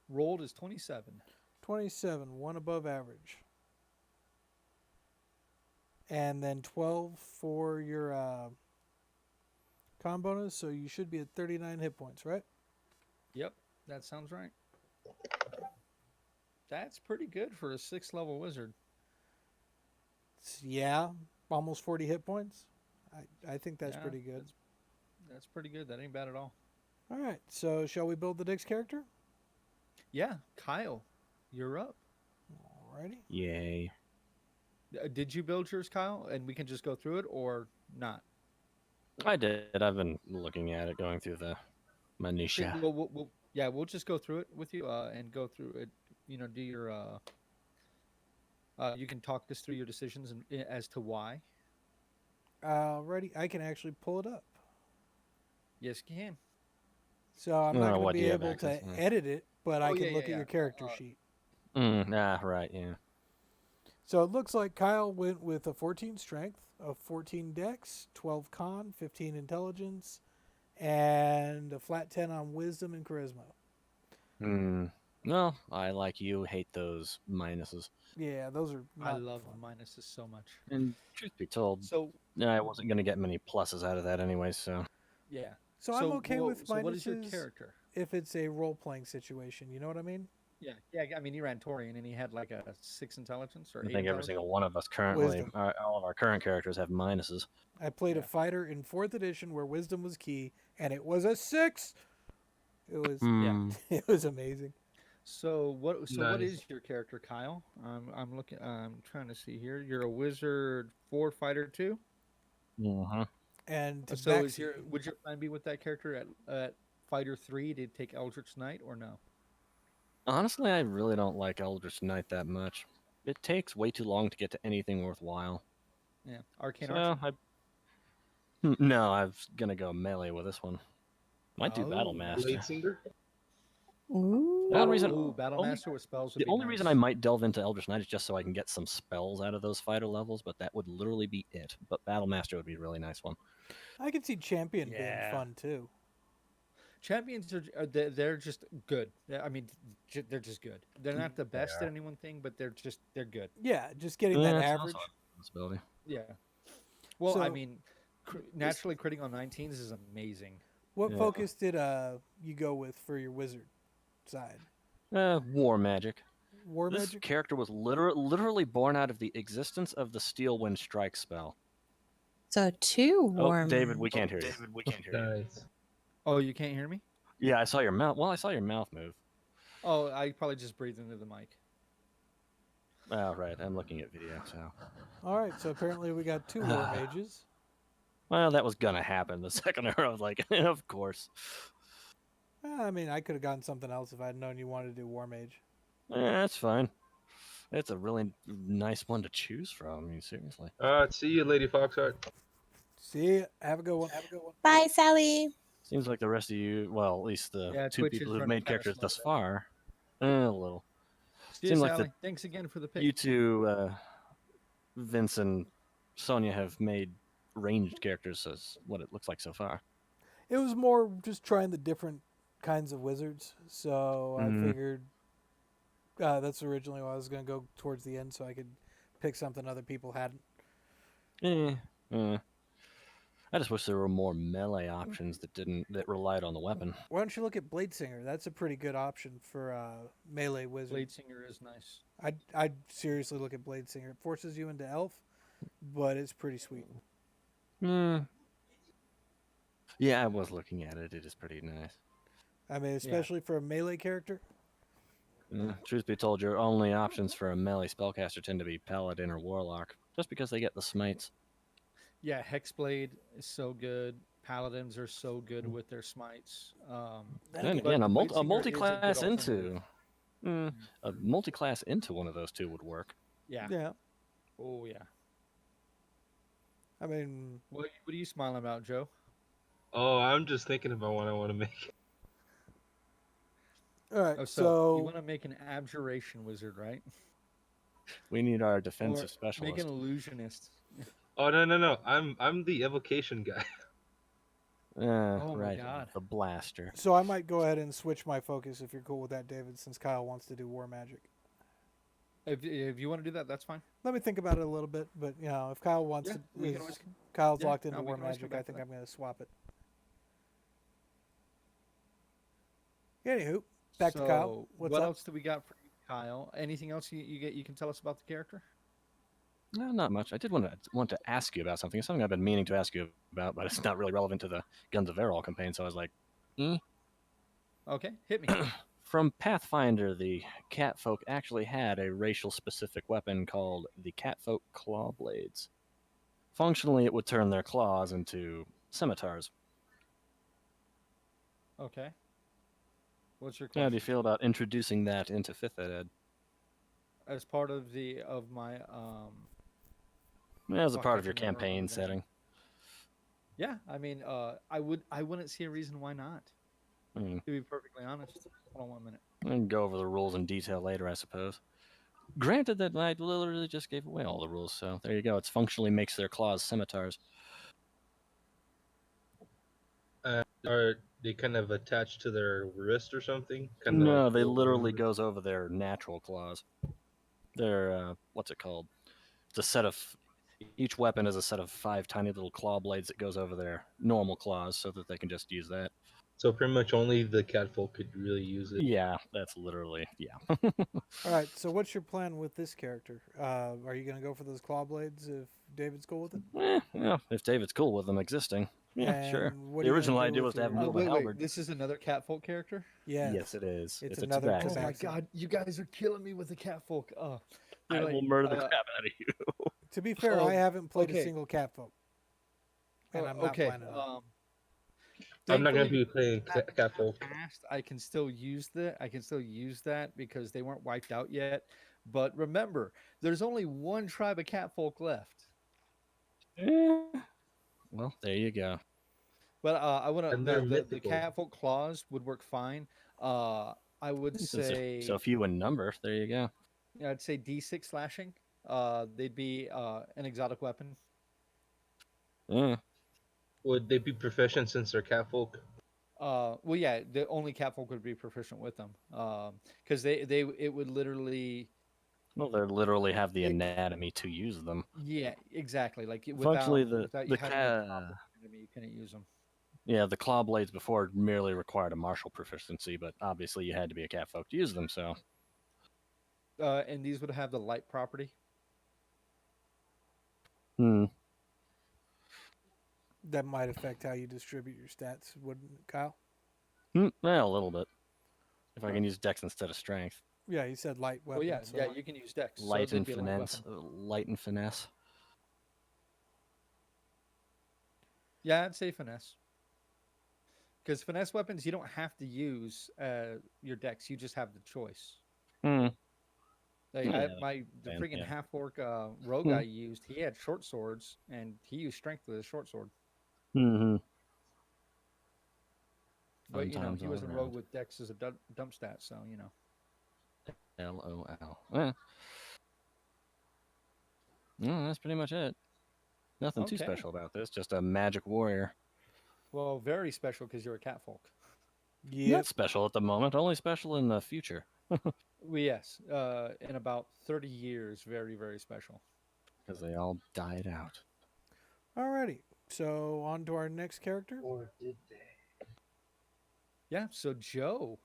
Rolled is 27. 27, one above average. And then 12 for your con bonus, so you should be at 39 hit points, right? Yep, that sounds right. That's pretty good for a 6th level wizard. Yeah, almost 40 hit points. I think that's Yeah, pretty good. That's pretty good. That ain't bad at all. All right, so shall we build the next character? Yeah, Kyle, you're up. Alrighty. Yay. Did you build yours, Kyle? And we can just go through it or not? I did. I've been looking at it, going through the Okay, minutia. well, we'll just go through it with you and go through it. You know, do your. You can talk us through your decisions and as to why. Alrighty, I can actually pull it up. Yes, you can. So I'm not going to what do be you have able access to to? edit it, but I Oh, can yeah, look yeah, at your yeah. character sheet. Right, yeah. So it looks like Kyle went with a 14 strength, a 14 dex, 12 con, 15 intelligence, and a flat 10 on wisdom and charisma. Hmm. No, I like you hate those minuses. Yeah, those are I not love fun. minuses so much. And truth be told, So I wasn't gonna get many pluses out of that anyway. So yeah. So I'm okay with So what is your minuses character? if it's a role playing situation. You know what I mean? Yeah, yeah. I mean, he ran Torian, and he had like a 6 intelligence or I eight think every intelligence. single one of us currently, Wisdom. all of our current characters have minuses. I played a Yeah. fighter in 4th edition where wisdom was key, and it was a 6. It was Yeah. Hmm. it was amazing. So what? So what Nice. is your character, Kyle? I'm looking. I'm trying to see here. You're a wizard, 4 fighter 2. Uh-huh. And to So backseat, would your plan be with that character at fighter 3 to take Eldritch Knight or no? Honestly, I really don't like Eldritch Knight that much. It takes way too long to get to anything worthwhile. Yeah, Arcane So Archer. no, I'm gonna go melee with this one. Might do Battle Oh, Master. Blade Singer? Ooh. The only reason, Battle only, Master with spells would the be only reason I nice. might delve into Eldritch Knight is just so I can get some spells out of those fighter levels, but that would literally be it. But Battle Master would be a really nice one. I could see champion being Yeah. fun too. Champions they're just good. I mean, they're just good. They're not the best at any one thing, but they're good. Yeah, just getting Yeah, that it's average. also a possibility. Yeah. Well, I So- mean, naturally critting on 19s is amazing. What Yeah. focus did you go with for your wizard side? War magic. War This magic. character was literally born out of the existence of the Steel Wind Strike spell. So two Oh, warm. David, we can't hear you. Nice. Oh, you can't hear me? Yeah, I saw your mouth. Well, I saw your mouth move. Oh, I probably just breathed into the mic. Oh, right. I'm looking at video, so. All right, so apparently we got 2 war mages. Well, that was gonna happen. The second I was like, of course. I mean, I could have gotten something else if I had known you wanted to do war mage. That's fine. It's a really nice one to choose from. I mean, seriously. See you, Lady Foxheart. See, ya. Have a good one. Have a good one. Bye, Sally. Seems like the rest of you, well, at least the Yeah, 2 Twitch is people who've running made kinda characters slow thus today. far, a little. See you, Seems like Sally. Thanks again for the pick. You two, Vince and Sonia, have made ranged characters as what it looks like so far. It was more just trying the different kinds of wizards. So I Mhm. figured that's originally why I was going to go towards the end so I could pick something other people hadn't. Eh. I just wish there were more melee options that relied on the weapon. Why don't you look at Blade Singer? That's a pretty good option for melee wizard. Blade Singer is nice. I'd seriously look at Blade Singer. It forces you into elf, but it's pretty sweet. Yeah, I was looking at it. It is pretty nice. I mean, especially for a melee character. Truth be told, your only options for a melee spellcaster tend to be Paladin or Warlock, just because they get the smites. Yeah, Hexblade is so good. Paladins are so good with their smites. Then but again, a Blade Singer is a good multi-class alternative. a multi-class into one of those two would work. Yeah. Yeah. Oh yeah. I mean, What are you smiling about, Joe? Oh, I'm just thinking about what I want to make. all right. Oh, so you want to make an abjuration wizard, right? We need our defensive Or specialist. make an illusionist. Oh no. I'm the evocation guy. Oh my right, God. the blaster. So I might go ahead and switch my focus if you're cool with that, David, since Kyle wants to do war magic. If you want to do that, that's fine. Let me think about it a little bit, but you know, if Kyle wants Yeah, to, we can is- always- Kyle's yeah, locked into no, we war can always come magic, I back to think that. I'm going to swap it. Anywho, back to Kyle. So, What's what up? else do we got for you, Kyle? Anything else you can tell us about the character? No, not much. I did want to ask you about something. It's something I've been meaning to ask you about, but it's not really relevant to the Guns of Errol campaign. So I was like, Okay, hit me. From Pathfinder, the Catfolk actually had a racial-specific weapon called the Catfolk Claw Blades. Functionally, it would turn their claws into scimitars. Okay. What's your How question? do you feel about introducing that into 5th Ed? As part of my As a Fuck, part I of your can remember campaign that. setting. Yeah, I mean, I wouldn't see a reason why not. I mean, To be perfectly honest. Hold on 1 minute. we can go over the rules in detail later, I suppose. Granted that I literally just gave away all the rules, so there you go. It's functionally makes their claws scimitars. Are they kind of attached to their wrist or something? Kind of like No, they little literally ornament? goes over their natural claws. They're what's it called? It's a set of each weapon is a set of 5 tiny little claw blades that goes over their normal claws, so that they can just use that. So pretty much only the catfolk could really use it. Yeah, that's literally All right. So what's your plan with this character? Are you going to go for those claw blades if David's cool with it? Yeah, if David's cool with them existing, yeah, sure. And what The are you going original to do idea with was to have your? him wield a Wait, halberd. this is another catfolk character? Yes. Yes, it is. It's It's a another tabaxi. Oh my tabaxi. god, you guys are killing me with the catfolk. I They're will like, murder the crap out of you. To be fair, I haven't played a okay. single catfolk, and I'm not okay. planning on. I'm not gonna Thankfully, be playing catfolk. past, I can still use that because they weren't wiped out yet. But remember, there's only one tribe of catfolk left. Eh, well, there you go. But I want to And they're the mythical. catfolk claws would work fine. I would say So few in number. There you go. I'd say D6 slashing. They'd be an exotic weapon. Yeah. Would they be proficient since they're catfolk? Well, yeah, the only catfolk would be proficient with them. Because they it would literally. Well, they literally have the It, anatomy to use them. yeah, exactly. Like Functionally, without you having a proper anatomy, you couldn't use them. yeah, the claw blades before merely required a martial proficiency, but obviously you had to be a catfolk to use them. So, And these would have the light property. hmm. That might affect how you distribute your stats, wouldn't it, Kyle? Well, a little bit. If I can use dex instead of strength, Yeah, you said light Well, weapon. yeah, so yeah, you can use dex. light so and they'd be a light finesse, weapon. light and finesse. Yeah, I'd say finesse. Because finesse weapons, you don't have to use your dex. You just have the choice. Hmm. Like Yeah, the man, freaking yeah. half orc rogue Hmm. I used, he had short swords and he used strength with his short sword. Mm-hmm. But Fun times he all was a rogue around. with dex as a dump stat, so LOL. That's pretty much it. Nothing too Okay. special about this. Just a magic warrior. Well, very special because you're a catfolk. Yep. Not special at the moment. Only special in the future. Well, yes, in about 30 years, very, very special. Because they all died out. Alrighty. So on to our next character. Or did they? Yeah, so Joe,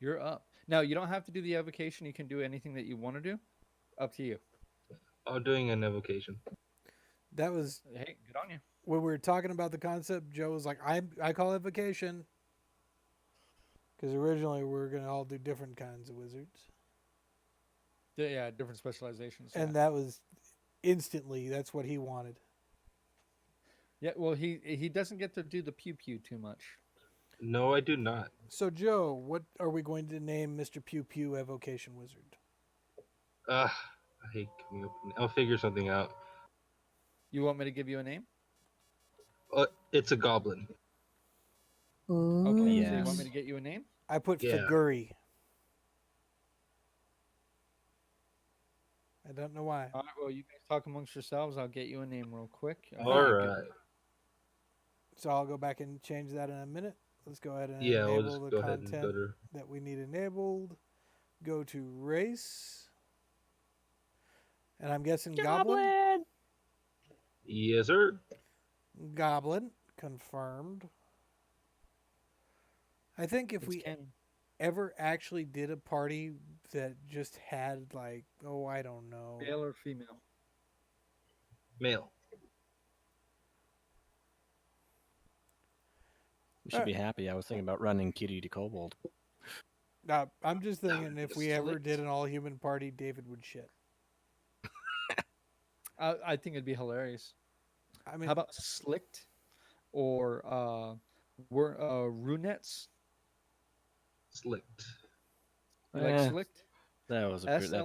you're up. Now, you don't have to do the evocation. You can do anything that you want to do. Up to you. I'm doing an evocation. That was Hey, good on you. when we were talking about the concept. Joe was like, I call it vacation. Because originally we were going to all do different kinds of wizards. Yeah, different specializations. And that was instantly, that's what he wanted. Yeah, well, he doesn't get to do the pew pew too much. No, I do not. So, Joe, what are we going to name Mr. Pew Pew Evocation Wizard? I hate coming up. I'll figure something out. You want me to give you a name? It's a goblin. Okay, so you Yes. want me to get you a name? I put Yeah. Figuri. I don't know why. All right, well, you guys talk amongst yourselves. I'll get you a name real quick. All right. So I'll go back and change that in a minute. Let's go ahead and Yeah, we'll enable just the go ahead and go content to. that we need enabled. Go to race. And I'm guessing Goblin? Yes, sir. Goblin. Confirmed. I think if we ever actually did a party that just had like, oh, I don't know. Male or female? Male. We should be happy. I was thinking about running Kitty to Kobold. I'm just thinking if we ever Slicked. did an all-human party, David would shit. I think it'd be hilarious. I mean, How about slicked or runettes? Slicked. You like Eh, slicked? that's a pretty good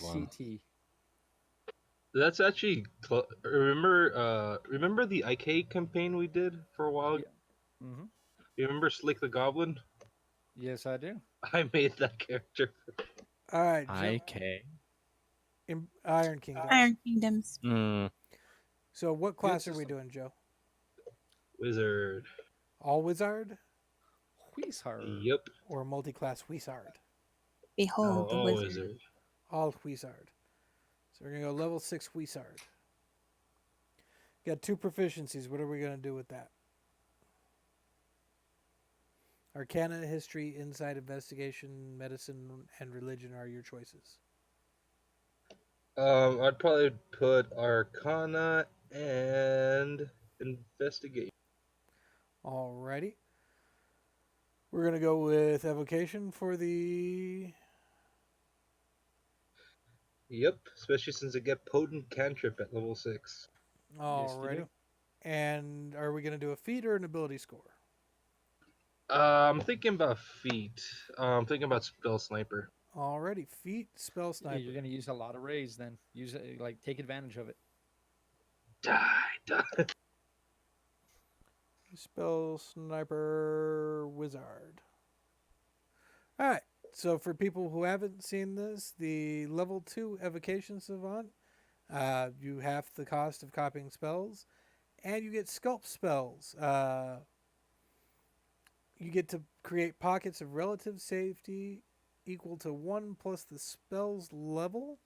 one. SLICT. That's actually remember the IK campaign we did for a while. Yeah. Mm-hmm. You remember Slick the Goblin? Yes, I do. I made that character. all right, Joe. IK. Iron Kingdoms. Iron Kingdoms. Mm, So what Good class are we system. doing, Joe? Wizard. All wizard Huizar. Yep. or multi-class wizard? No, Behold the all wizard. wizard. All wizard. So we're gonna go level 6 wizard. Got 2 proficiencies. What are we gonna do with that? Arcana, history, insight, investigation, medicine, and religion are your choices. I'd probably put Arcana and Investigate. Alrighty. We're gonna go with evocation for the. Yep, especially since I get potent cantrip at level 6. Yes, you Alrighty. do. And are we gonna do a feat or an ability score? I'm thinking about feet. I'm thinking about Spell Sniper. Alrighty. Feat, spell Yeah, sniper. you're gonna use a lot of rays then. Use it, like take advantage of it. Die. Spell sniper wizard. Alright. So for people who haven't seen this, the level 2 evocation savant, you half the cost of copying spells, and you get sculpt spells. You get to create pockets of relative safety equal to 1 plus the spell's level.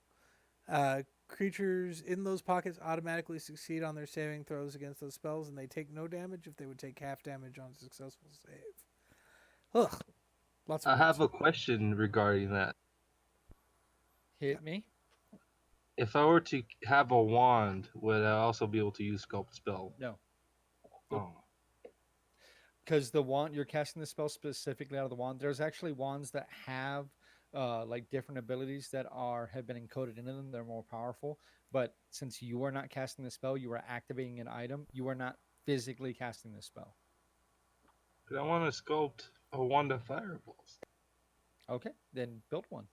Creatures in those pockets automatically succeed on their saving throws against those spells, and they take no damage if they would take half damage on a successful save. Ugh. Lots of I have words. a question regarding that. Hit me. If I were to have a wand, would I also be able to use Sculpt Spell? No, Oh. because the wand you're casting the spell specifically out of the wand. There's actually wands that have like different abilities that have been encoded into them. They're more powerful. But since you are not casting the spell, you are activating an item. You are not physically casting the spell. But I want to sculpt a wand of fireballs. Okay, then build one.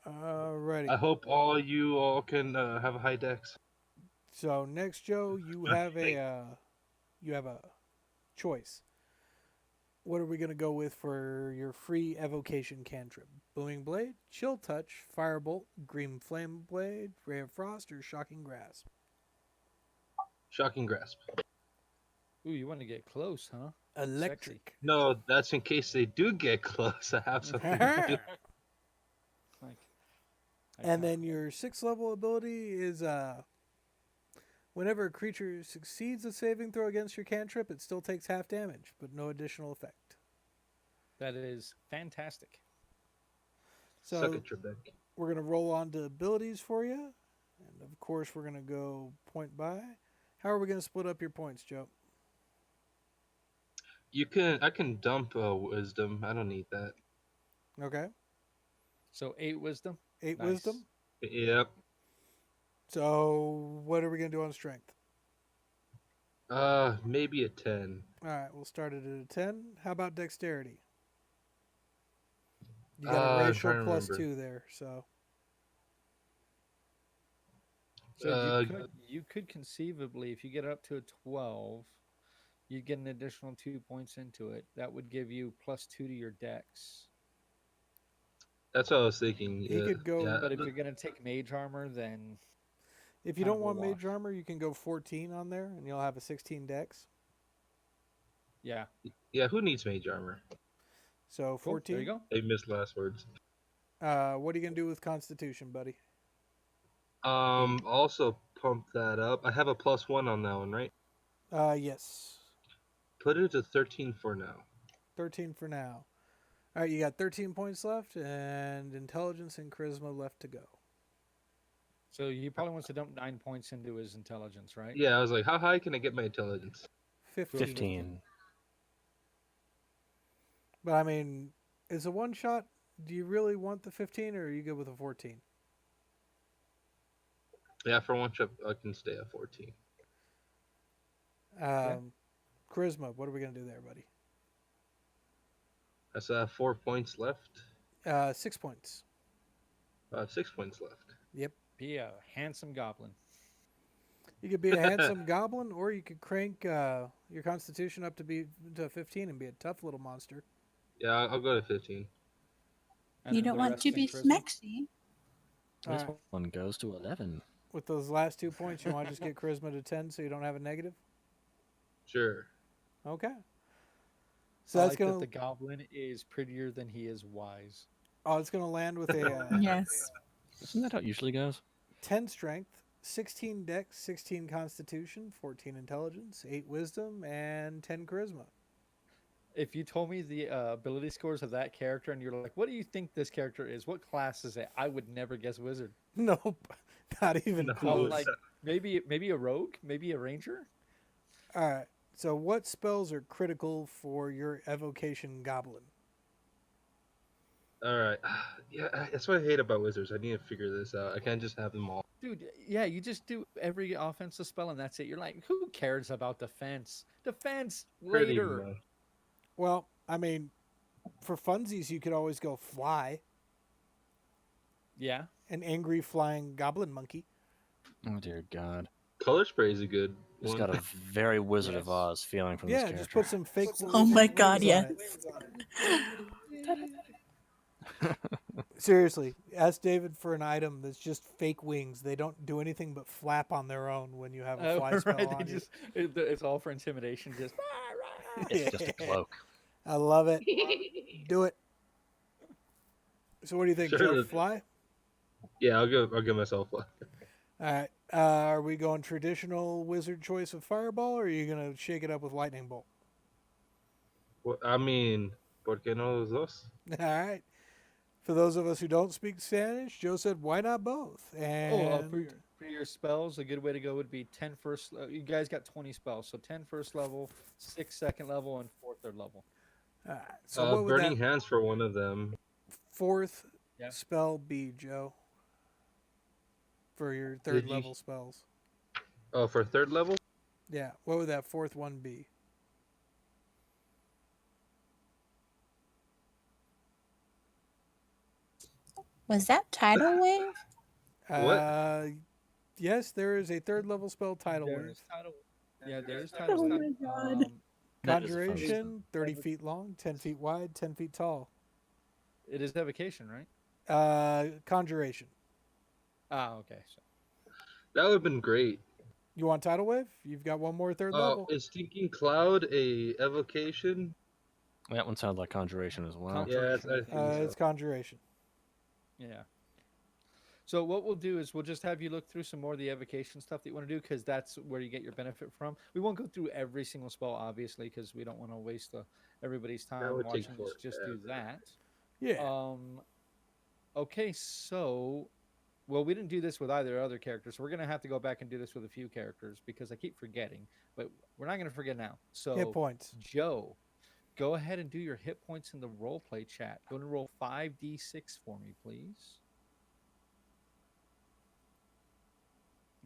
Alrighty. I hope you all can have a high dex. So next, Joe, you have a choice. What are we gonna go with for your free evocation cantrip? Booming Blade, Chill Touch, Firebolt, Green Flame Blade, Ray of Frost, or Shocking Grasp? Shocking Grasp. Ooh, you want to get close, huh? Sexy. Electric. No, that's in case they do get close. I have something to do. Like, And then your 6th level ability is whenever a creature succeeds a saving throw against your cantrip, it still takes half damage, but no additional effect. that is fantastic. Suck So it, Trebek. we're gonna roll on to abilities for you, and of course we're gonna go point by. How are we gonna split up your points, Joe? I can dump wisdom. I don't need that. Okay, So 8 wisdom. 8 Nice. wisdom. Yep. So what are we gonna do on strength? Maybe a 10. All right, we'll start it at a 10. How about dexterity? You got a I'm racial trying to plus remember. 2 there, so So you could conceivably, if you get up to a 12, you get an additional 2 points into it. That would give you +2 to your dex. That's what I was thinking. he could go. Yeah. But if you're gonna take mage armor, then If you kind don't of a want mage wash. armor, you can go 14 on there, and you'll have a 16 dex. yeah, Yeah, who needs mage armor? So cool. 14. There you go. They missed last words. What are you gonna do with Constitution, buddy? Also pump that up. I have a +1 on that one, right? Yes, Put it to 13 for now. 13 for now. All right, you got 13 points left, and intelligence and charisma left to go. So he probably wants to dump 9 points into his intelligence, right? Yeah, I was like, how high can I get my intelligence? 15. 15. But I mean, is a one shot? Do you really want the 15, or are you good with a 14? Yeah, for one shot, I can stay at 14. Charisma. What are we gonna do there, buddy? I still have 4 points left. 6 points. 6 points left. Yep. Be a handsome goblin. You could be a handsome goblin, or you could crank your Constitution up to 15 and be a tough little monster. Yeah, I'll go to 15. And You then don't the want rest to in be charisma? smexy. All This right. one goes to 11. With those last 2 points, you want to just get charisma to 10 so you don't have a negative? Sure. Okay. I So that's like that going the to goblin is prettier than he is wise. it's going to land with a Yes. Isn't that how it usually goes? 10 strength, 16 dex, 16 constitution, 14 intelligence, 8 wisdom, and 10 charisma. If you told me the ability scores of that character and you're like, what do you think this character is? What class is it? I would never guess wizard. Nope. Not even No. I'm close. like, maybe a rogue, maybe a ranger. All right. So what spells are critical for your evocation goblin? All right. Yeah, that's what I hate about wizards. I need to figure this out. I can't just have them all. Dude, yeah, you just do every offensive spell and that's it. You're like, who cares about defense? Defense Pretty later. much. Well, I mean, for funsies, you could always go fly, Yeah. an angry flying goblin monkey. Oh dear God. Color spray is a good It's one. got a very Wizard of Yes. Oz feeling from Yeah, this just character. put some fake Oh my wings God, on yes. it. Seriously, ask David for an item that's just fake wings. They don't do anything but flap on their own when you have a fly spell Right, on you. it's all for intimidation. Just It's just a cloak. I love it. Do it. So what do you think, Sure, Joe? the- Fly? Yeah, I'll give myself one. All right. Are we going traditional wizard choice of fireball, or are you gonna shake it up with lightning bolt? Well, I mean, ¿por qué no los dos? All right. For those of us who don't speak Spanish, Joe said, "Why not both?" And for your spells, a good way to go would be 10 first. You guys got 20 spells, so 10 first level, 6 second level, and 4 third level. all right. So what would Burning that hands for one of them. fourth Yeah. spell be, Joe? For your Did third you- level spells. Oh, for third level? Yeah. What would that fourth one be? Was that tidal wave? Uh, yes, there is a third level spell, tidal There wave. is tidal. Yeah, there is tidal. Oh wave. my God. That is a fun Conjuration, 30 feet long, 10 feet wide, 10 feet tall. It is evocation, right? Conjuration. Ah, okay. So, That would have been great. You want tidal wave? You've got one more third level. Is Stinking Cloud a evocation? That one sounds like Conjuration as well. Yeah, I think It's so. conjuration. yeah. So what we'll do is we'll just have you look through some more of the evocation stuff that you want to do because that's where you get your benefit from. We won't go through every single spell, obviously, because we don't want to waste everybody's time would take watching us just do forever. that. Yeah. Okay, so we didn't do this with either other characters. So we're gonna have to go back and do this with a few characters because I keep forgetting, but we're not gonna forget now. So Hit points. Joe, go ahead and do your hit points in the role play chat. Go and roll 5d6 for me, please.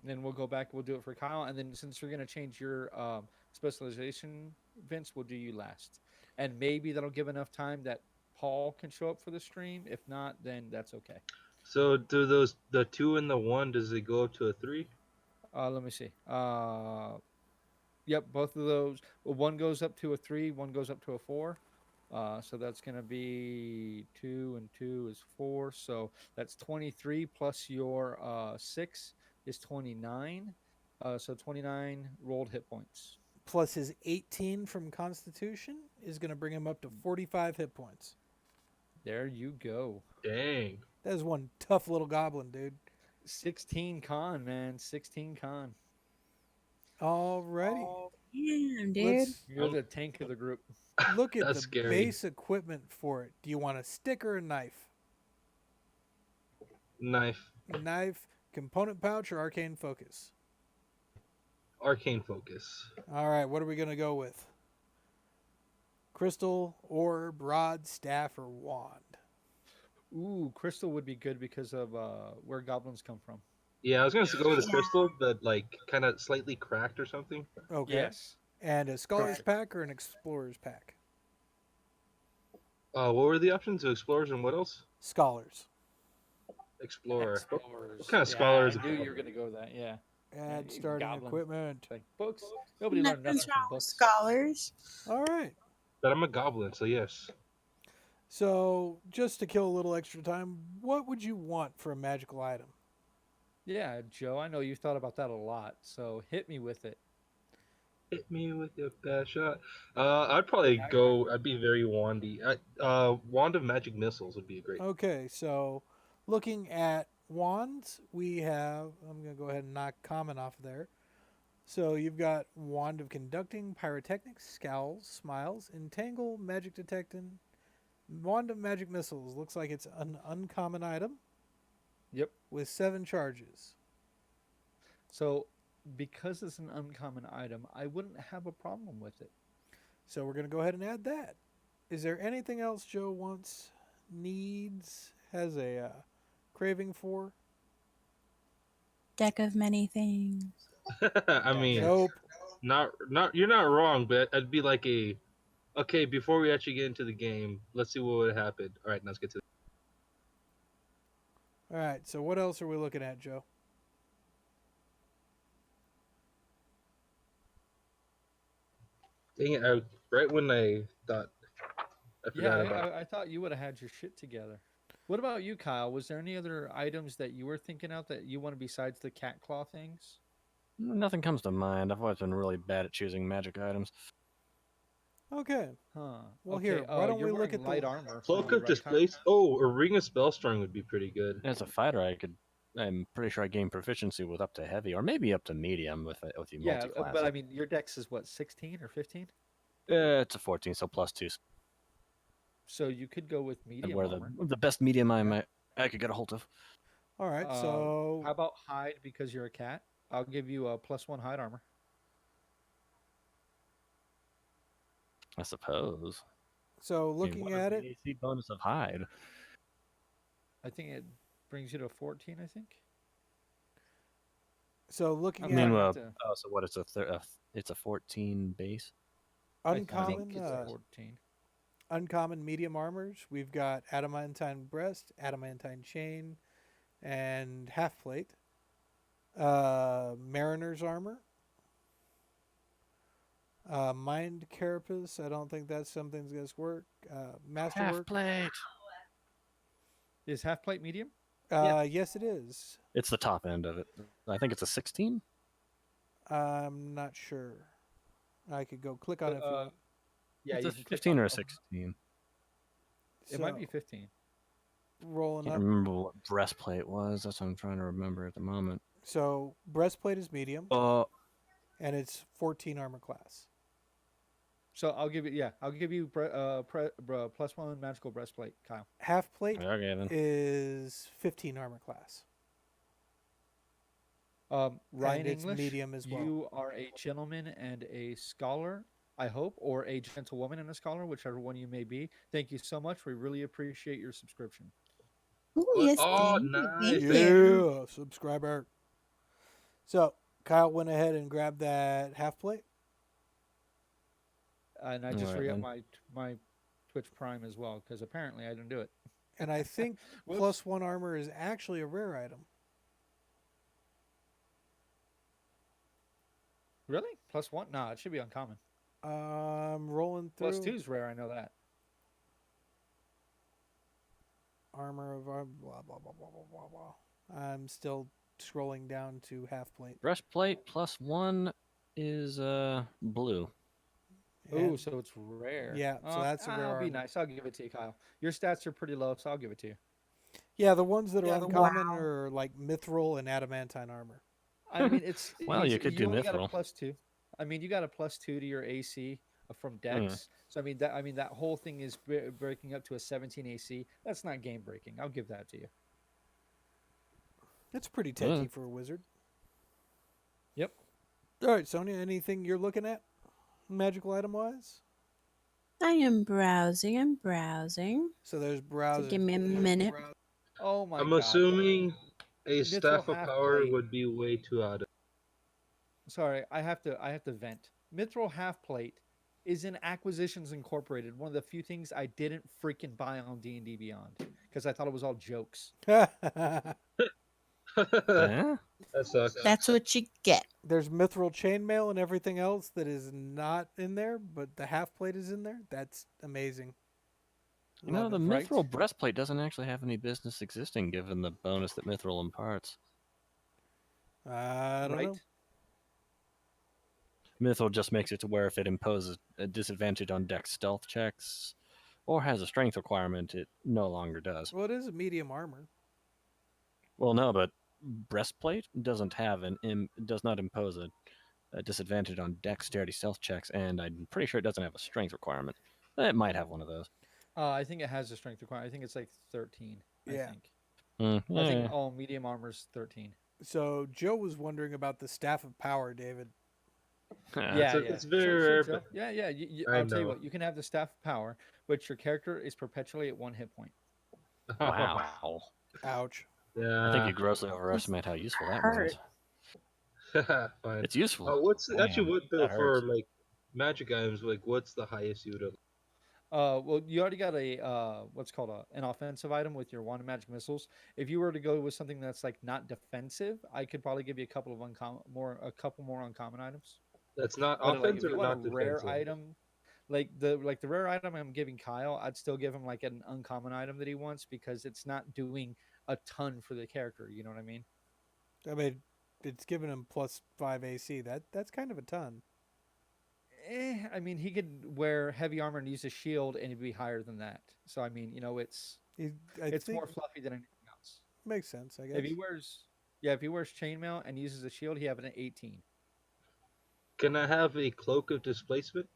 And then we'll go back. We'll do it for Kyle, and then since you're gonna change your specialization, Vince, we'll do you last. And maybe that'll give enough time that Paul can show up for the stream. If not, then that's okay. So do the 2 and the 1, does it go up to a 3? Let me see. Yep, both of those. Well, one goes up to a 3, one goes up to a 4. So that's going to be 2 and 2 is 4. So that's 23 plus your 6 is 29. So 29 rolled hit points. Plus his 18 from Constitution is going to bring him up to 45 hit points. There you go. Dang. That is one tough little goblin, dude. 16 con, man. 16 con. Alrighty. Damn, dude. Let's You're the tank of the group. look at That's the scary. base equipment for it. Do you want a stick or a knife? Knife. Knife, component pouch, or arcane focus? Arcane focus. All right, what are we going to go with? Crystal, orb, rod, staff, or wand? Ooh, crystal would be good because of where goblins come from. Yeah, I was gonna go with a crystal, but like kind of slightly cracked or something. Okay. Yes. And a scholar's Perfect. pack or an explorer's pack? What were the options? Explorers and what else? Scholars. Explorer. Explorers. What kind of scholar is I a knew you goblin? were going to go with that. Yeah. Add Yeah, starting goblin. equipment. Like books. Nobody learned nothing Nothing's from wrong with books. scholars. All right. But I'm a goblin, so yes. So, just to kill a little extra time, what would you want for a magical item? Yeah, Joe, I know you thought about that a lot, so hit me with it. Hit me with your best shot. I'd probably Yeah, go. I'd be very wandy. Wand of magic missiles would be great. Okay, so looking at wands, we have. I'm going to go ahead and knock common off there. So you've got Wand of Conducting, Pyrotechnics, Scowls, Smiles, Entangle, Magic Detecting, Wand of Magic Missiles. Looks like it's an uncommon item Yep. with 7 charges. So, because it's an uncommon item, I wouldn't have a problem with it. So we're going to go ahead and add that. Is there anything else Joe wants, needs, has a craving for? Deck of many things. I Yeah, mean, Nope. not. You're not wrong, but I'd be like a. Okay, before we actually get into the game, let's see what would happen. All right, let's get to. All right, so what else are we looking at, Joe? Dang it! Right when I thought I Yeah, forgot about. I thought you would have had your shit together. What about you, Kyle? Was there any other items that you were thinking out that you want besides the cat claw things? Nothing comes to mind. I've always been really bad at choosing magic items. Okay. Huh. Well, Okay. here, why don't You're we look wearing at the light armor for Cloak you, of right, Kyle? Displace. Oh, a ring of Spellstrong would be pretty good. As a fighter, I'm pretty sure I gain proficiency with up to heavy, or maybe up to medium with the Yeah, multi-class. but I mean, your dex is what, 16 or 15? It's a 14, so +2. So you could go with And medium wear armor. the best medium I could get a hold of. All right, How so about hide because you're a cat? I'll give you a +1 hide armor. I suppose. so I mean, looking what is at the it, AC bonus of hide? I think it brings you to 14, I think. so I'm looking I at mean, gonna have to. so what? It's a 14 base. I think uncommon it's 14. uncommon medium armors, we've got adamantine breast, adamantine chain, and half plate. Mariner's armor. Mind carapace. I don't think that's something that's going to work. Half Masterwork. plate. Is half plate medium? Yes, it is. It's the top end of it. I think it's a 16. I'm not sure. I could go click on it if you want. Yeah, It's you a can click 15 on or a it. 16. It might be So, 15. rolling Can't up. remember what breastplate was. That's what I'm trying to remember at the moment. So breastplate is medium, Uh, and it's 14 armor class. So I'll give you, I'll give you +1 magical breastplate, Kyle. Half plate okay then. is 15 armor class, Ryan and it's English, medium as well. you are a gentleman and a scholar, I hope, or a gentlewoman and a scholar, whichever one you may be. Thank you so much. We really appreciate your subscription. Oh, What? yes, Oh, thank you. nice. Thank you. Yeah, subscriber. So Kyle went ahead and grabbed that half plate. And I just Alright, re-upped then. my Twitch Prime as well because apparently I didn't do it. And I think Whoops. +1 armor is actually a rare item. Really? +1? Nah, it should be uncommon. I'm rolling through. +2 is rare. I know that. Armor of blah blah blah blah blah blah blah. I'm still scrolling down to half plate. Breastplate +1 is blue. Ooh, And- so it's rare. Yeah, so that's a rare I'll be armor. nice. I'll give it to you, Kyle. Your stats are pretty low, so I'll give it to you. yeah, the ones that are Yeah, the uncommon wow. are like mithril and adamantine armor. I mean, it's Well, you could do only got a mithril. +2. I mean, you got a +2 to your AC from Mm. Dex. So I mean that whole thing is breaking up to a 17 AC. That's not game breaking. I'll give that to you. It's pretty techy for a wizard. Yep. All right, Sonia, anything you're looking at, magical item wise? I am browsing. I'm browsing. So there's So browsing. give me a minute. Oh my I'm god. assuming a Mithril staff of half power plate. would be way too out of. Sorry, I have to vent. Mithril half plate is in Acquisitions Incorporated, one of the few things I didn't freaking buy on D&D Beyond because I thought it was all jokes. Eh? That sucks. That's what you get. There's mithril chainmail and everything else that is not in there, but the half plate is in there. That's amazing. You know, Love the it. Right? mithril breastplate doesn't actually have any business existing given the bonus that mithril imparts. I don't Right? know. Mithril just makes it to where if it imposes a disadvantage on dex stealth checks or has a strength requirement, it no longer does. Well, it is a medium armor. Well, no, but breastplate doesn't have does not impose a disadvantage on dexterity stealth checks, and I'm pretty sure it doesn't have a strength requirement. It might have one of those. I think it has a strength requirement. I think it's like 13. I Yeah. think. I think Yeah. all medium armor's 13. So Joe was wondering about the staff of power, David. Yeah, yeah. It's Sure, very sure, rare, Joe. but Yeah, yeah. I I'll tell you know. what. You can have the staff of power, but your character is perpetually at 1 hit point. Wow. Ouch. I think Yeah, you grossly Just overestimate how useful that one hurt. is. fine. It's useful. What's actually Man, what though that for hurts. like magic items? Like, what's the highest you would have? Well, you already got a what's called an offensive item with your wand of magic missiles. If you were to go with something that's like not defensive, I could probably give you a couple more uncommon items. That's not But like, offense if or you want a not rare defensive. item, like the rare item I'm giving Kyle, I'd still give him like an uncommon item that he wants because it's not doing a ton for the character. You know what I mean? I mean, it's giving him +5 AC. That's kind of a ton. I mean, he could wear heavy armor and use a shield, and it'd be higher than that. So I mean, He, I it's think more fluffy than anything else. makes sense. I If guess. he wears, yeah, if he wears chainmail and uses a shield, he have an 18. Can I have a cloak of displacement?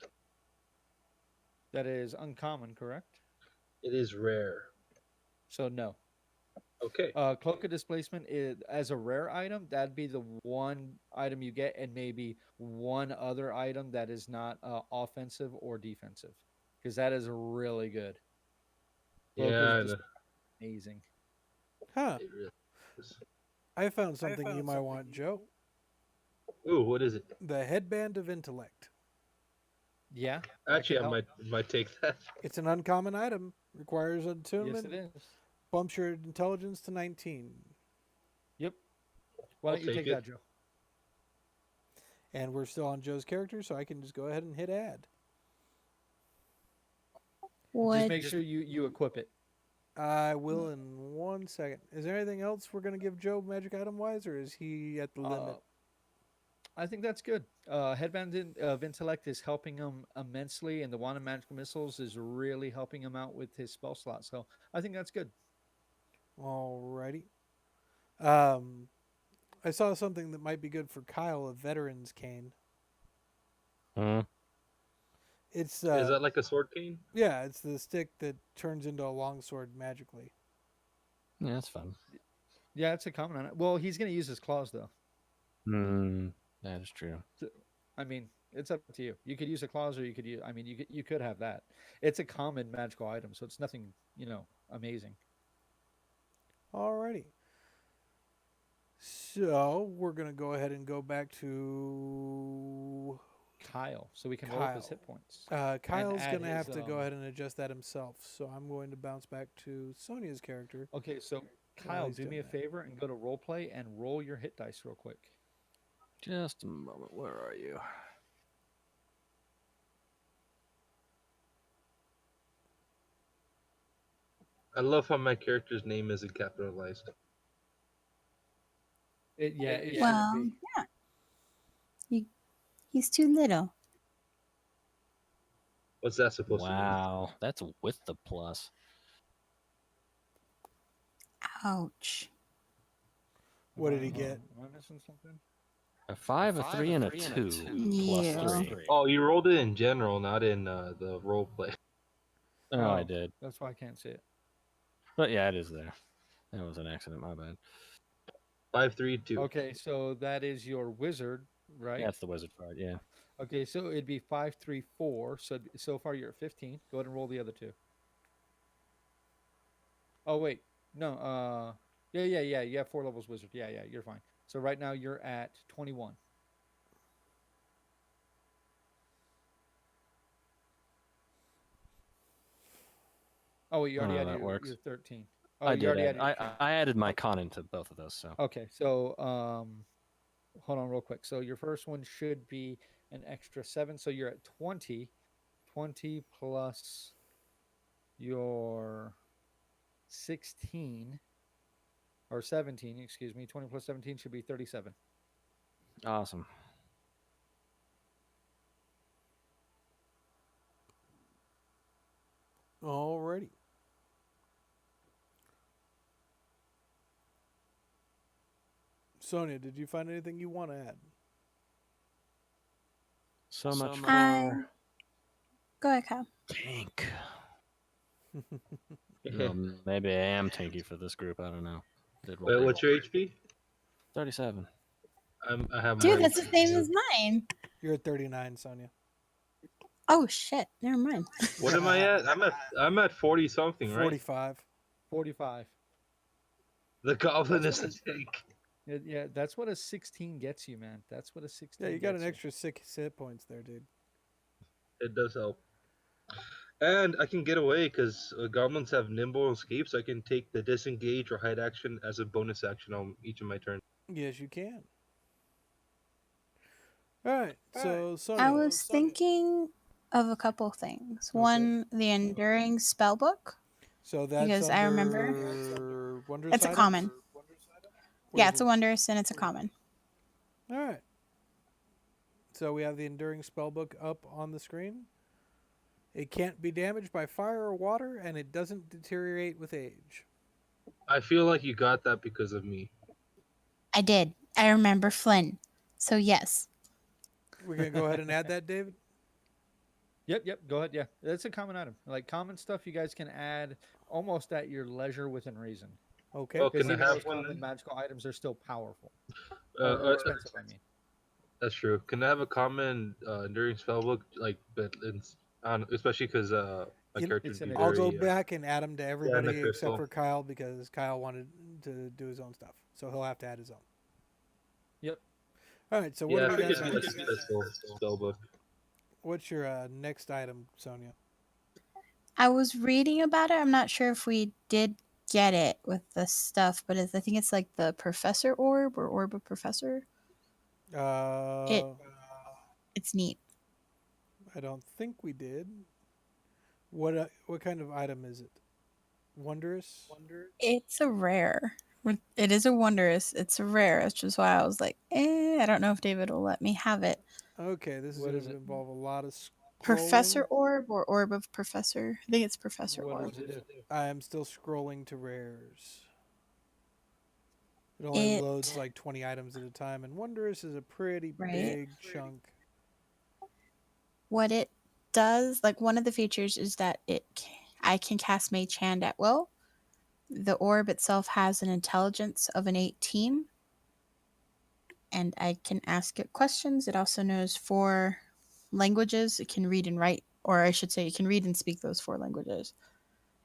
That is uncommon, correct? It is rare. So no. Okay. Cloak of displacement is as a rare item. That'd be the one item you get, and maybe one other item that is not offensive or defensive, because that is really good. Cloak Yeah, of I know. amazing. Huh. It really is. I found something you might want, Joe. Ooh, what is it? The headband of intellect. Yeah, that could Actually, I help. might take that. It's an uncommon item. Requires Yes, it attunement. is. Bumps your intelligence to 19. Yep. Why I'll don't you take take it. that, Joe? And we're still on Joe's character, so I can just go ahead and hit add. Just What? make sure you equip it. I will in 1 second. Is there anything else we're going to give Joe magic item wise, or is he at the limit? I think that's good. Of Intellect is helping him immensely, and the Wand of Magical Missiles is really helping him out with his spell slot. So I think that's good. Alrighty. Um, I saw something that might be good for Kyle, a veteran's cane. Hmm. It's Is that like a sword cane? yeah, it's the stick that turns into a longsword magically. Yeah, that's fun. Yeah, it's a common on it. Well, he's going to use his claws, though. That is true. So, I mean, it's up to you. You could use a claws, or you could use. I mean, you could have that. It's a common magical item, so it's nothing amazing. Alrighty. So we're gonna go ahead and go back to Kyle, so we can roll up his hit points. Kyle's add gonna have his, to go ahead and adjust that himself. So I'm going to bounce back to Sonia's character. Okay, so While Kyle, he's do me doing a that. favor and go to role play and roll your hit dice real quick. Just a moment. Where are you? I love how my character's name isn't capitalized. It shouldn't Well, be. he's too little. What's that supposed to mean? Wow, that's with the plus. Ouch. What did he Hold on. get? Am I missing something? A 5, a 3, and a 2 plus Yeah. 3. Oh, you rolled it in general, not in the role play. Oh, I did. That's why I can't see it. But yeah, it is there. That was an accident. My bad. 532. Okay, so that is your wizard, right? That's the wizard part. Yeah. Okay, so it'd be 534. So far you're at 15. Go ahead and roll the other two. Oh wait, no. Yeah. You have 4 levels wizard. Yeah. You're fine. So right now you're at 21. Oh wait, you already Oh, had that works. your 13. Oh, I you did. already Add, had your I added my con into both of those. So Okay, so hold on real quick. So your first one should be an extra 7, so you're at 20. 20 plus your 16 or 17, excuse me, 20 plus 17 should be 37. Awesome. Alrighty. Sonia, did you find anything you want to add? So much for I go ahead, Kyle. tank. Well, maybe I am tanky for this group. I don't know. Did roll Wait, pretty what's well. your HP? 37. I have more Dude, that's the HP. same as mine. You're at 39, Sonia. Oh shit! Never mind. What am I at? I'm at 40 something, right? 45. 45. The goblin That's is what a tank. Yeah, that's what a 16 gets you, man. That's what a 16 Yeah, you got gets an extra 6 hit points there, dude. It does help. And I can get away because goblins have nimble escape, so I can take the disengage or hide action as a bonus action on each of my turns. Yes, you can. Alright, so Sonia. I was thinking of a couple things. Okay. One, the Enduring Spellbook. So that's Because I remember under Wondrous it's a items? common. Where's Yeah, it's a wondrous and it's a common. Alright. So we have the Enduring Spellbook up on the screen. It can't be damaged by fire or water, and it doesn't deteriorate with age. I feel like you got that because of me. I did. I remember Flynn. So yes. We're going to go ahead and add that, David? Yep. Go ahead. Yeah, that's a common item. Like common stuff, you guys can add almost at your leisure within reason. Okay. Oh, Because can I even have those one? common magical items are still powerful Uh, or expensive. I mean, That's true. Can I have a common enduring spellbook, like, but especially because my You- character It's would be an I'll very. go back and add them to and everybody a except crystal. for Kyle because Kyle wanted to do his own stuff. So he'll have to add his own. yep. Alright, so what Yeah, do I we think got it'd be next? like a crystal spellbook. What's your next item, Sonia? I was reading about it. I'm not sure if we did get it with the stuff, but I think it's like the Professor Orb or Orb of Professor. Uh, It's neat. I don't think we did. What kind of item is it? Wondrous? It's a rare. It is a wondrous. It's a rare, which is why I was like, I don't know if David will let me have it. Okay, this is What going is to it? involve a lot of Professor scrolling. Orb or Orb of Professor. I think it's Professor What Orb. does it do? I am still scrolling to rares. It only loads like 20 items at a time, and Wondrous is a pretty Right. big chunk. What it does, like one of the features is that I can cast Mage Hand at will. The orb itself has an intelligence of an 18, and I can ask it questions. It also knows 4 languages. It can read and write, or I should say, it can read and speak those 4 languages.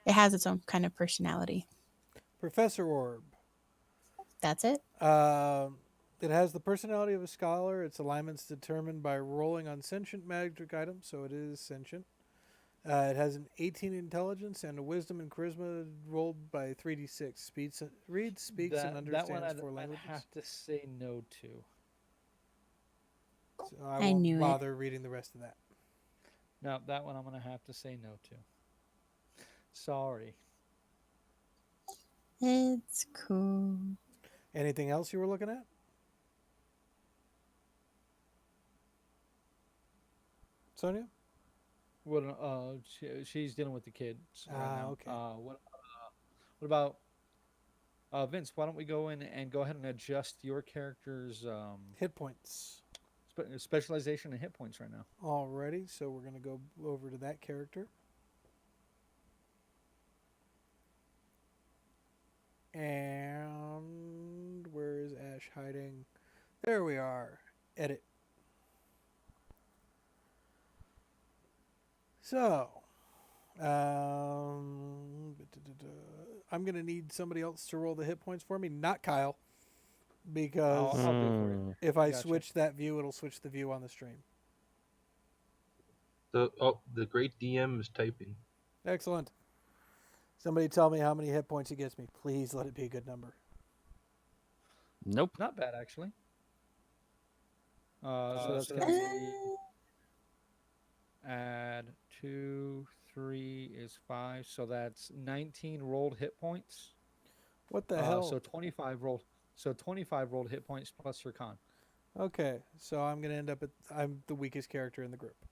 It has its own kind of personality. Professor Orb. That's it. It has the personality of a scholar. Its alignment's determined by rolling on sentient magic items, so it is sentient. It has an 18 intelligence and a wisdom and charisma rolled by 3d6. Reads, speaks, and That one understands I'd 4 languages. have to say no to. So I I won't knew it. bother reading the rest of that. No, that one I'm gonna have to say no to. Sorry. It's cool. Anything else you were looking at? Sonia? What? She's dealing with the kids right now. Okay. What about Vince? Why don't we go in and go ahead and adjust your character's Hit points. specialization and hit points right now? Alrighty, so we're going to go over to that character. And where is Ash hiding? There we are. Edit. So, I'm going to need somebody else to roll the hit points for me, not Kyle, because I'll do it for you. if I Gotcha. switch that view, it'll switch the view on the stream. The great DM is typing. Excellent. Somebody tell me how many hit points he gets me. Please let it be a good number. Nope. Not bad actually. So that's gonna be add 2, 3 is 5, so that's 19 rolled hit points. What the Uh, hell? so 25 rolled. So 25 rolled hit points plus your con. Okay, so I'm gonna end up at I'm the weakest character in the group.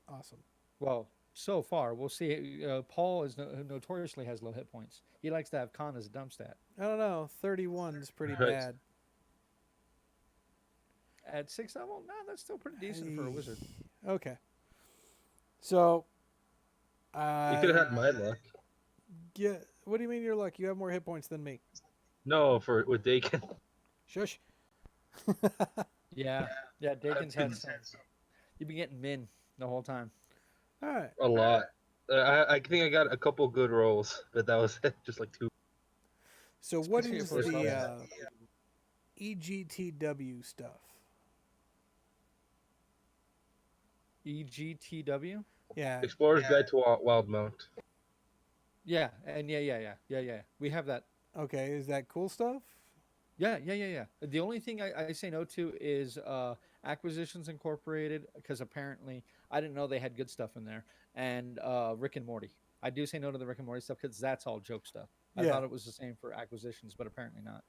Awesome. Well, so far we'll see. Paul is notoriously has low hit points. He likes to have con as a dump stat. I don't know. 31's pretty Right. bad. At 6th level, nah, that's still pretty decent for a wizard. Okay. So You could have I had my luck. get. What do you mean you're lucky? You have more hit points than me. No, for with Dakin. Shush. Yeah, yeah. Dakin's had some. You've been getting min the whole time. All right. A lot. I think I got a couple good rolls, but that was it. Just like 2. So what Especially is for a the spell. EGTW stuff? EGTW. Yeah. Explorer's Guide to Wildmount. Yeah, and yeah. We have that. Okay. Is that cool stuff? Yeah. The only thing I say no to is Acquisitions Incorporated, because apparently I didn't know they had good stuff in there, and Rick and Morty. I do say no to the Rick and Morty stuff because that's all joke stuff. I Yeah. thought it was the same for Acquisitions, but apparently not.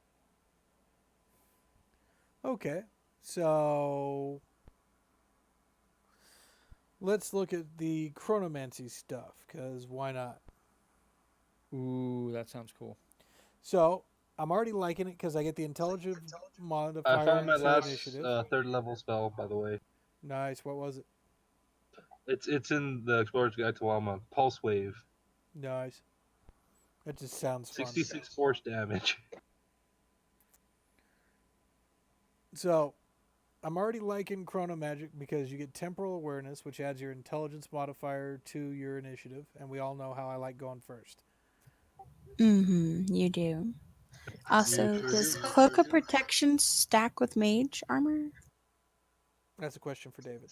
Okay. So let's look at the chronomancy stuff, because why not? Ooh, that sounds cool. So I'm already liking it because I get the intelligence I modifier found my into last initiative. 3rd level spell, by the way. Nice. What was it? It's in the Explorer's Guide to Wildmount. Pulse Wave. Nice. That just sounds fun. 66 force damage. So I'm already liking Chrono Magic because you get temporal awareness, which adds your intelligence modifier to your initiative, and we all know how I like going first. You do. Also, sure does do. Cloak of Protection stack with Mage armor? That's a question for David.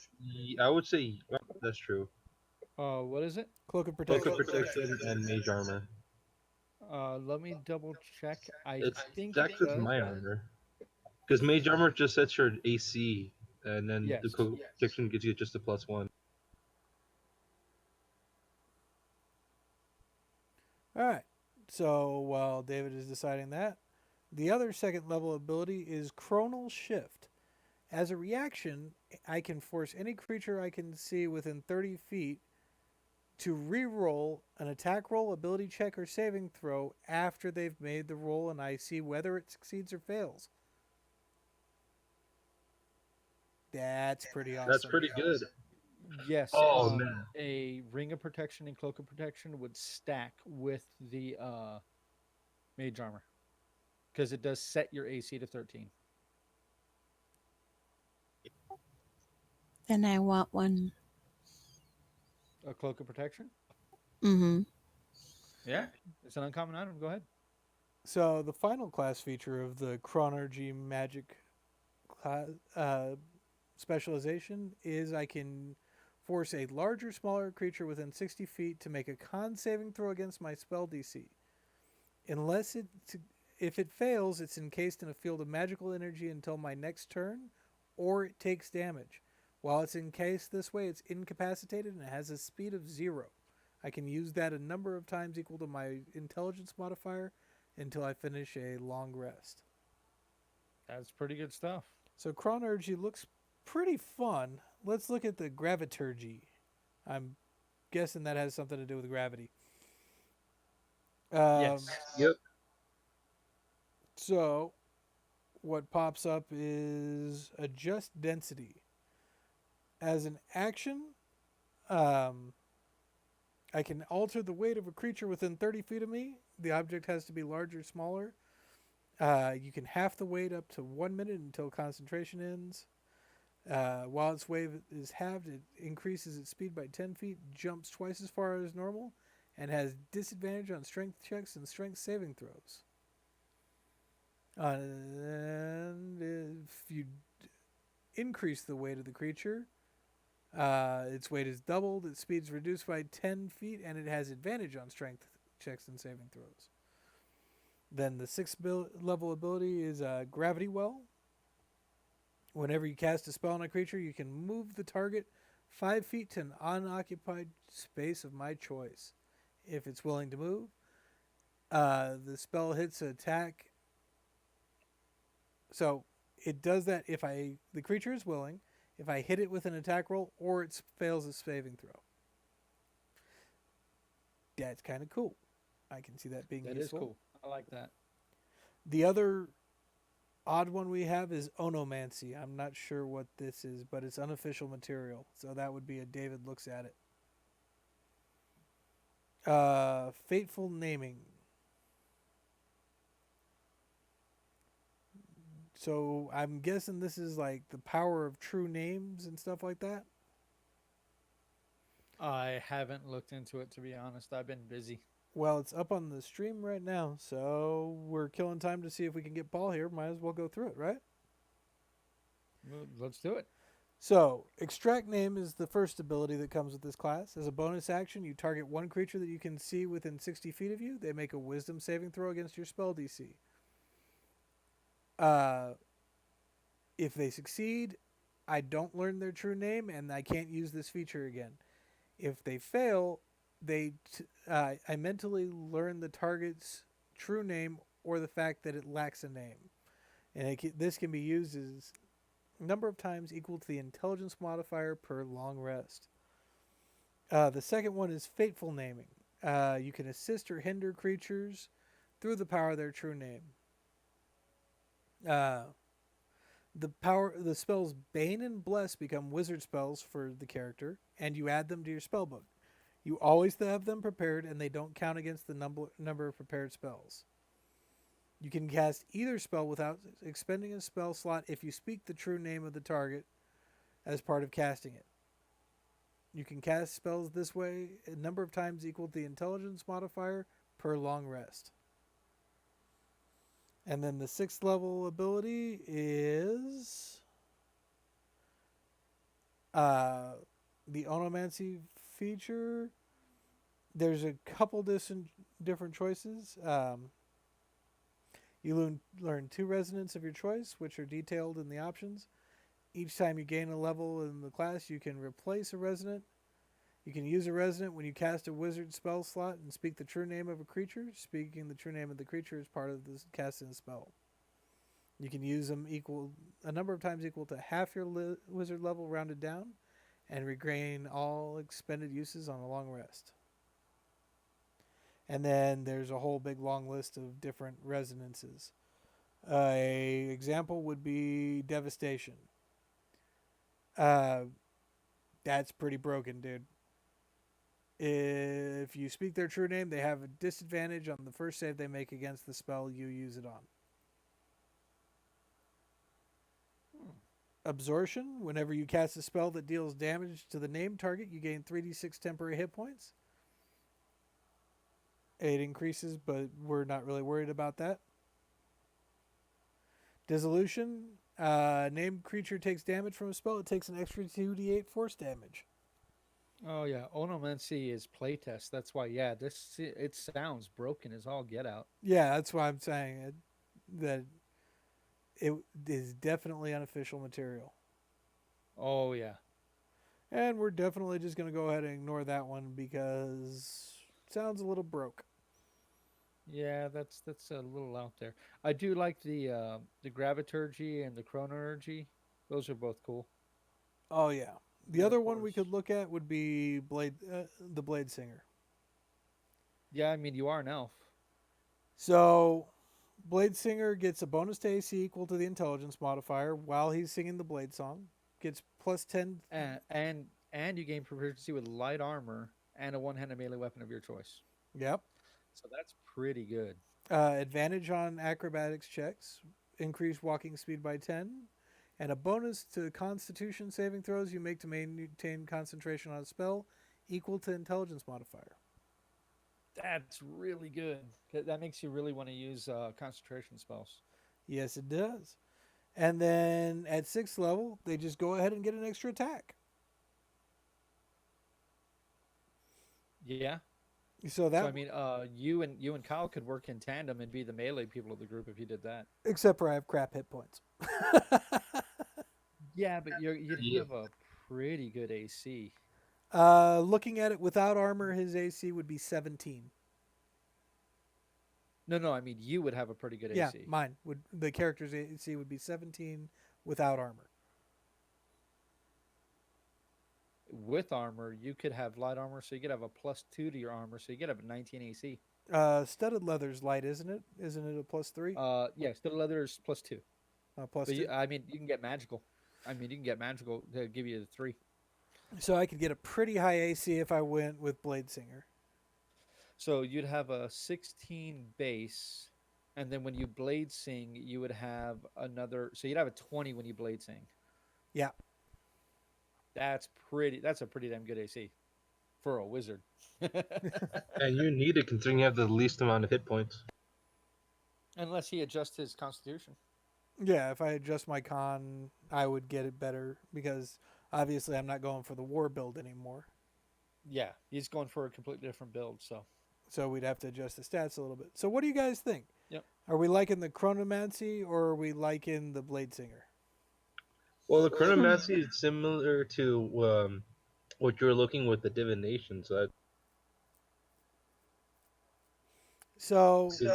I would say that's true. What is it? Cloak of Cloak Protection. of Protection and Mage Armor. Let me double check. I It's think it stacked with does. my armor. Because Mage Armor just sets your AC, and then Yes. the Cloak of Protection gives you just a +1. All right. So while David is deciding that, the other second level ability is Chronal Shift. As a reaction, I can force any creature I can see within 30 feet to re-roll an attack roll, ability check, or saving throw after they've made the roll, and I see whether it succeeds or fails. That's pretty awesome. That's pretty good. Yes. Oh, man. A Ring of Protection and Cloak of Protection would stack with the Mage Armor, because it does set your AC to 13. Then I want one. A Cloak of Protection? Mm-hmm. Yeah. It's an uncommon item. Go ahead. So the final class feature of the Chronergy Magic specialization is I can force a larger, smaller creature within 60 feet to make a con saving throw against my spell DC. If it fails, it's encased in a field of magical energy until my next turn, or it takes damage. While it's encased this way, it's incapacitated and it has a speed of 0. I can use that a number of times equal to my intelligence modifier until I finish a long rest. That's pretty good stuff. So Chronergy looks pretty fun. Let's look at the Graviturgy. I'm guessing that has something to do with gravity. Yes. Yep. So what pops up is adjust density. As an action, I can alter the weight of a creature within 30 feet of me. The object has to be larger, smaller. You can half the weight up to 1 minute until concentration ends. While its weight is halved, it increases its speed by 10 feet, jumps twice as far as normal, and has disadvantage on strength checks and strength saving throws. And if you increase the weight of the creature, its weight is doubled, its speed is reduced by 10 feet, and it has advantage on strength checks and saving throws. Then the 6th level ability is Gravity Well. Whenever you cast a spell on a creature, you can move the target 5 feet to an unoccupied space of my choice. If it's willing to move, the spell hits an attack. So it does that if the creature is willing, if I hit it with an attack roll, or it fails a saving throw. That's kind of cool. I can see that being That is useful. cool. I like that. The other odd one we have is onomancy. I'm not sure what this is, but it's unofficial material. So that would be a David looks at it. Fateful naming. So I'm guessing this is like the power of true names and stuff like that. I haven't looked into it, to be honest. I've been busy. Well, it's up on the stream right now, so we're killing time to see if we can get Paul here. Might as well go through it, right? Well, let's do it. So, extract name is the first ability that comes with this class. As a bonus action, you target one creature that you can see within 60 feet of you. They make a wisdom saving throw against your spell DC. If they succeed, I don't learn their true name and I can't use this feature again. If they fail, I mentally learn the target's true name or the fact that it lacks a name. And this can be used as number of times equal to the intelligence modifier per long rest. The second one is fateful naming. You can assist or hinder creatures through the power of their true name. The spells Bane and Bless become wizard spells for the character, and you add them to your spellbook. You always have them prepared, and they don't count against the number of prepared spells. You can cast either spell without expending a spell slot if you speak the true name of the target as part of casting it. You can cast spells this way a number of times equal to the intelligence modifier per long rest. And then the 6th level ability is the onomancy feature. There's a couple different choices. You learn 2 resonants of your choice, which are detailed in the options. Each time you gain a level in the class, you can replace a resonant. You can use a resonant when you cast a wizard spell slot and speak the true name of a creature. Speaking the true name of the creature is part of the casting spell. You can use them a number of times equal to half your wizard level rounded down, and regain all expended uses on a long rest. And then there's a whole big long list of different resonances. A example would be devastation. That's pretty broken, dude. If you speak their true name, they have a disadvantage on the first save they make against the spell you use it on. Absorption. Whenever you cast a spell that deals damage to the named target, you gain 3d6 temporary hit points. It increases, but we're not really worried about that. Dissolution. Named creature takes damage from a spell. It takes an extra 2d8 force damage. Oh yeah, onomancy is playtest. That's why. Yeah, it sounds broken as all get out. Yeah, that's why I'm saying that it is definitely unofficial material. Oh yeah. And we're definitely just going to go ahead and ignore that one because it sounds a little broke. Yeah, that's a little out there. I do like the graviturgy and the chronergy. Those are both cool. Oh yeah. The And other of one we course, could look at would be the Blade Singer. yeah, I mean you are an elf. So, Blade Singer gets a bonus to AC equal to the intelligence modifier while he's singing the Blade song. Gets plus 10. And you gain proficiency with light armor and a one-handed melee weapon of your choice. Yep. So that's pretty good. Advantage on acrobatics checks. Increase walking speed by 10. And a bonus to constitution saving throws you make to maintain concentration on a spell equal to intelligence modifier. That's really good. That makes you really want to use concentration spells. Yes, it does. And then at 6th level, they just go ahead and get an extra attack. Yeah. So I mean, you and Kyle could work in tandem and be the melee people of the group if you did that. except for I have crap hit points. Yeah, but you'd Yeah. have a pretty good AC. Looking at it without armor, his AC would be 17. No, I mean you would have a pretty good Yeah, AC. mine would. The character's AC would be 17 without armor. With armor, you could have light armor, so you could have a +2 to your armor, so you could have a 19 AC. Studded leather's light, isn't it? Isn't it a +3? Yeah, studded leather is +2, Plus but two. I mean you can get magical. I mean you can get magical to give you the 3. So I could get a pretty high AC if I went with Blade Singer. So you'd have a 16 base, and then when you blade sing, you would have another. So you'd have a 20 when you blade sing. Yeah. That's pretty. That's a pretty damn good AC for a wizard. And you need it considering you have the least amount of hit points. Unless he adjusts his constitution. Yeah, if I adjust my con, I would get it better because obviously I'm not going for the war build anymore. Yeah, he's going for a completely different build. So we'd have to adjust the stats a little bit. So what do you guys think? Yep. Are we liking the Chronomancy or are we liking the Blade Singer? Well, the Chronomancy is similar to what you were looking with the divination. So So because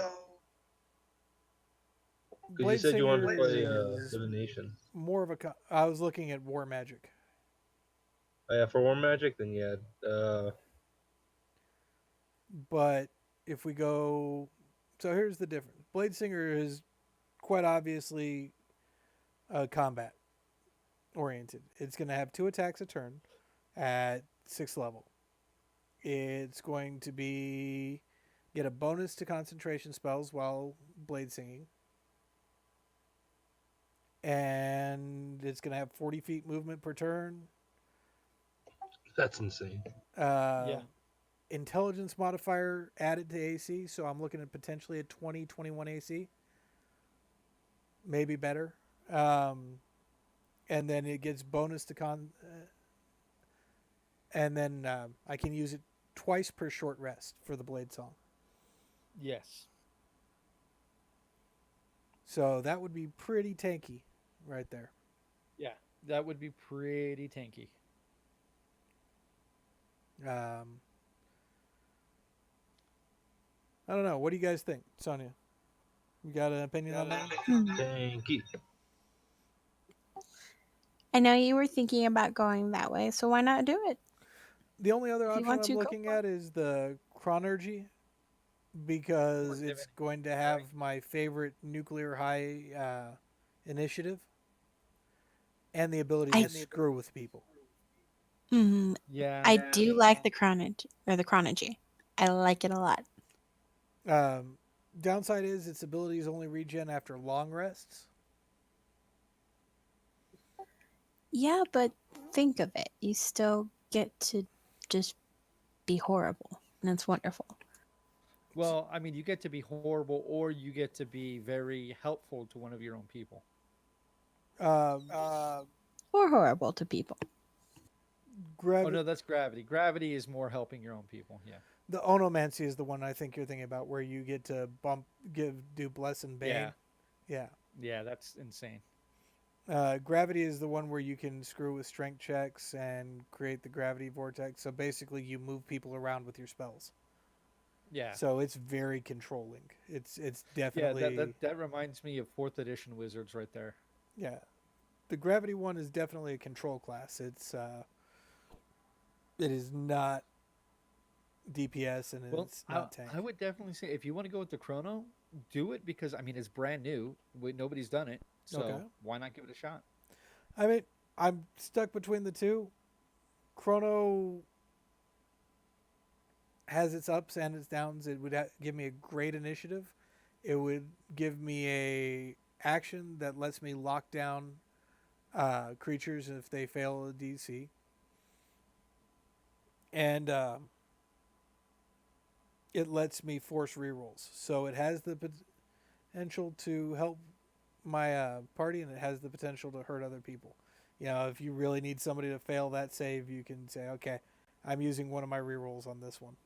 you Blade said you wanted to Singer play is divination. more of a. I was looking at War Magic, Yeah, for War Magic, then yeah. but if we go, so here's the difference. Blade Singer is quite obviously combat oriented. It's going to have 2 attacks a turn at 6th level. It's going to be get a bonus to concentration spells while blade singing. And it's going to have 40 feet movement per turn. That's insane. Yeah. Intelligence modifier added to AC, so I'm looking at potentially a 20, 21 AC. Maybe better. And then it gets bonus to con. And then I can use it twice per short rest for the blade song. Yes. So that would be pretty tanky right there. Yeah, that would be pretty tanky. I don't know. What do you guys think, Sonia? You got an opinion on that? Tanky. I know you were thinking about going that way, so why not do it? The only other If you option want I'm to, go looking for it. at is the Chronergy because it's going to have my favorite nuclear high initiative and the ability to screw with people. Yeah. I do like the chronology. I like it a lot. Downside is its abilities only regen after long rests. Yeah, but think of it. You still get to just be horrible, and it's wonderful. Well, I mean, you get to be horrible, or you get to be very helpful to one of your own people. Or horrible to people. Oh no, that's gravity. Gravity is more helping your own people. Yeah. The Onomancy is the one I think you're thinking about, where you get to do bless and bane. Yeah. Yeah, that's insane. Gravity is the one where you can screw with strength checks and create the gravity vortex. So basically, you move people around with your spells. Yeah. So it's very controlling. It's definitely that reminds me of 4th edition wizards right there. Yeah, the gravity one is definitely a control class. It is not DPS and it's not tank. I would definitely say if you want to go with the chrono, do it because I mean it's brand new. Nobody's done it, so why not give it a shot? I mean, I'm stuck between the two. Chrono has its ups and its downs. It would give me a great initiative. It would give me a action that lets me lock down creatures if they fail a DC. And it lets me force rerolls. So it has the potential to help my party, and it has the potential to hurt other people. You know, if you really need somebody to fail that save, you can say, okay, I'm using one of my rerolls on this one.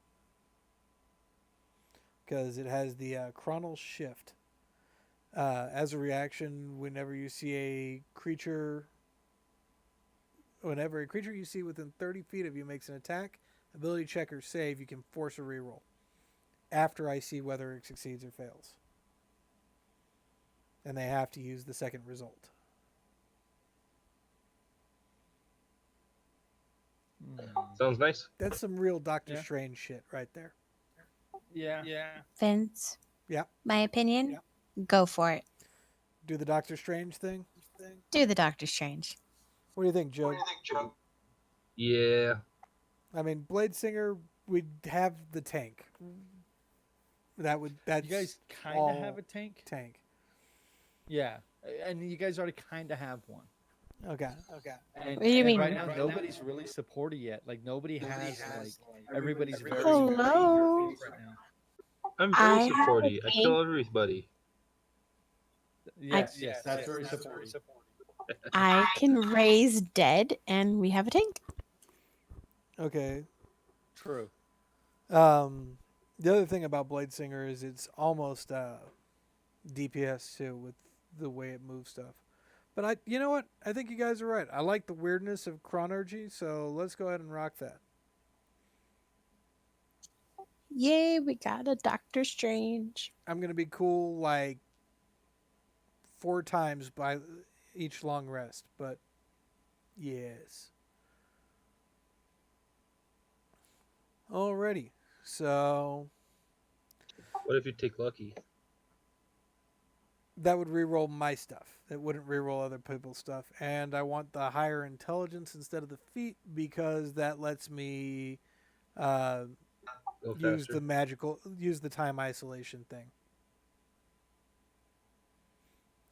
Because it has the Chronal Shift. As a reaction, whenever you see a creature Whenever a creature you see within 30 feet of you makes an attack, ability check, or save, you can force a reroll after I see whether it succeeds or fails. And they have to use the second result. Hmm. Sounds nice. That's some real Doctor Yeah. Strange shit right there. Yeah. Vince, Yeah. my opinion, go for it. Do the Doctor Strange thing. Do the Doctor Strange. What do you think, Joe? Yeah. I mean, Blade Singer, we'd have the tank. That's You guys kind of have all a tank. tank. Yeah, and you guys already kind of have one. Okay. And What do you and mean? right now nobody's really supported yet. Like nobody has like everybody's very Hello. right now. I'm I very have a supporty. I tank. kill everybody. Yes, that's very supportive. I can raise dead, and we have a tank. Okay. True. The other thing about Blade Singer is it's almost DPS too with the way it moves stuff. But you know what? I think you guys are right. I like the weirdness of Chronergy, so let's go ahead and rock that. Yay, we got a Doctor Strange. I'm gonna be cool like 4 times by each long rest, but yes. Alrighty. So What if you take lucky? that would reroll my stuff. It wouldn't reroll other people's stuff. And I want the higher intelligence instead of the feat because that lets me uh, Go use faster. use the time isolation thing.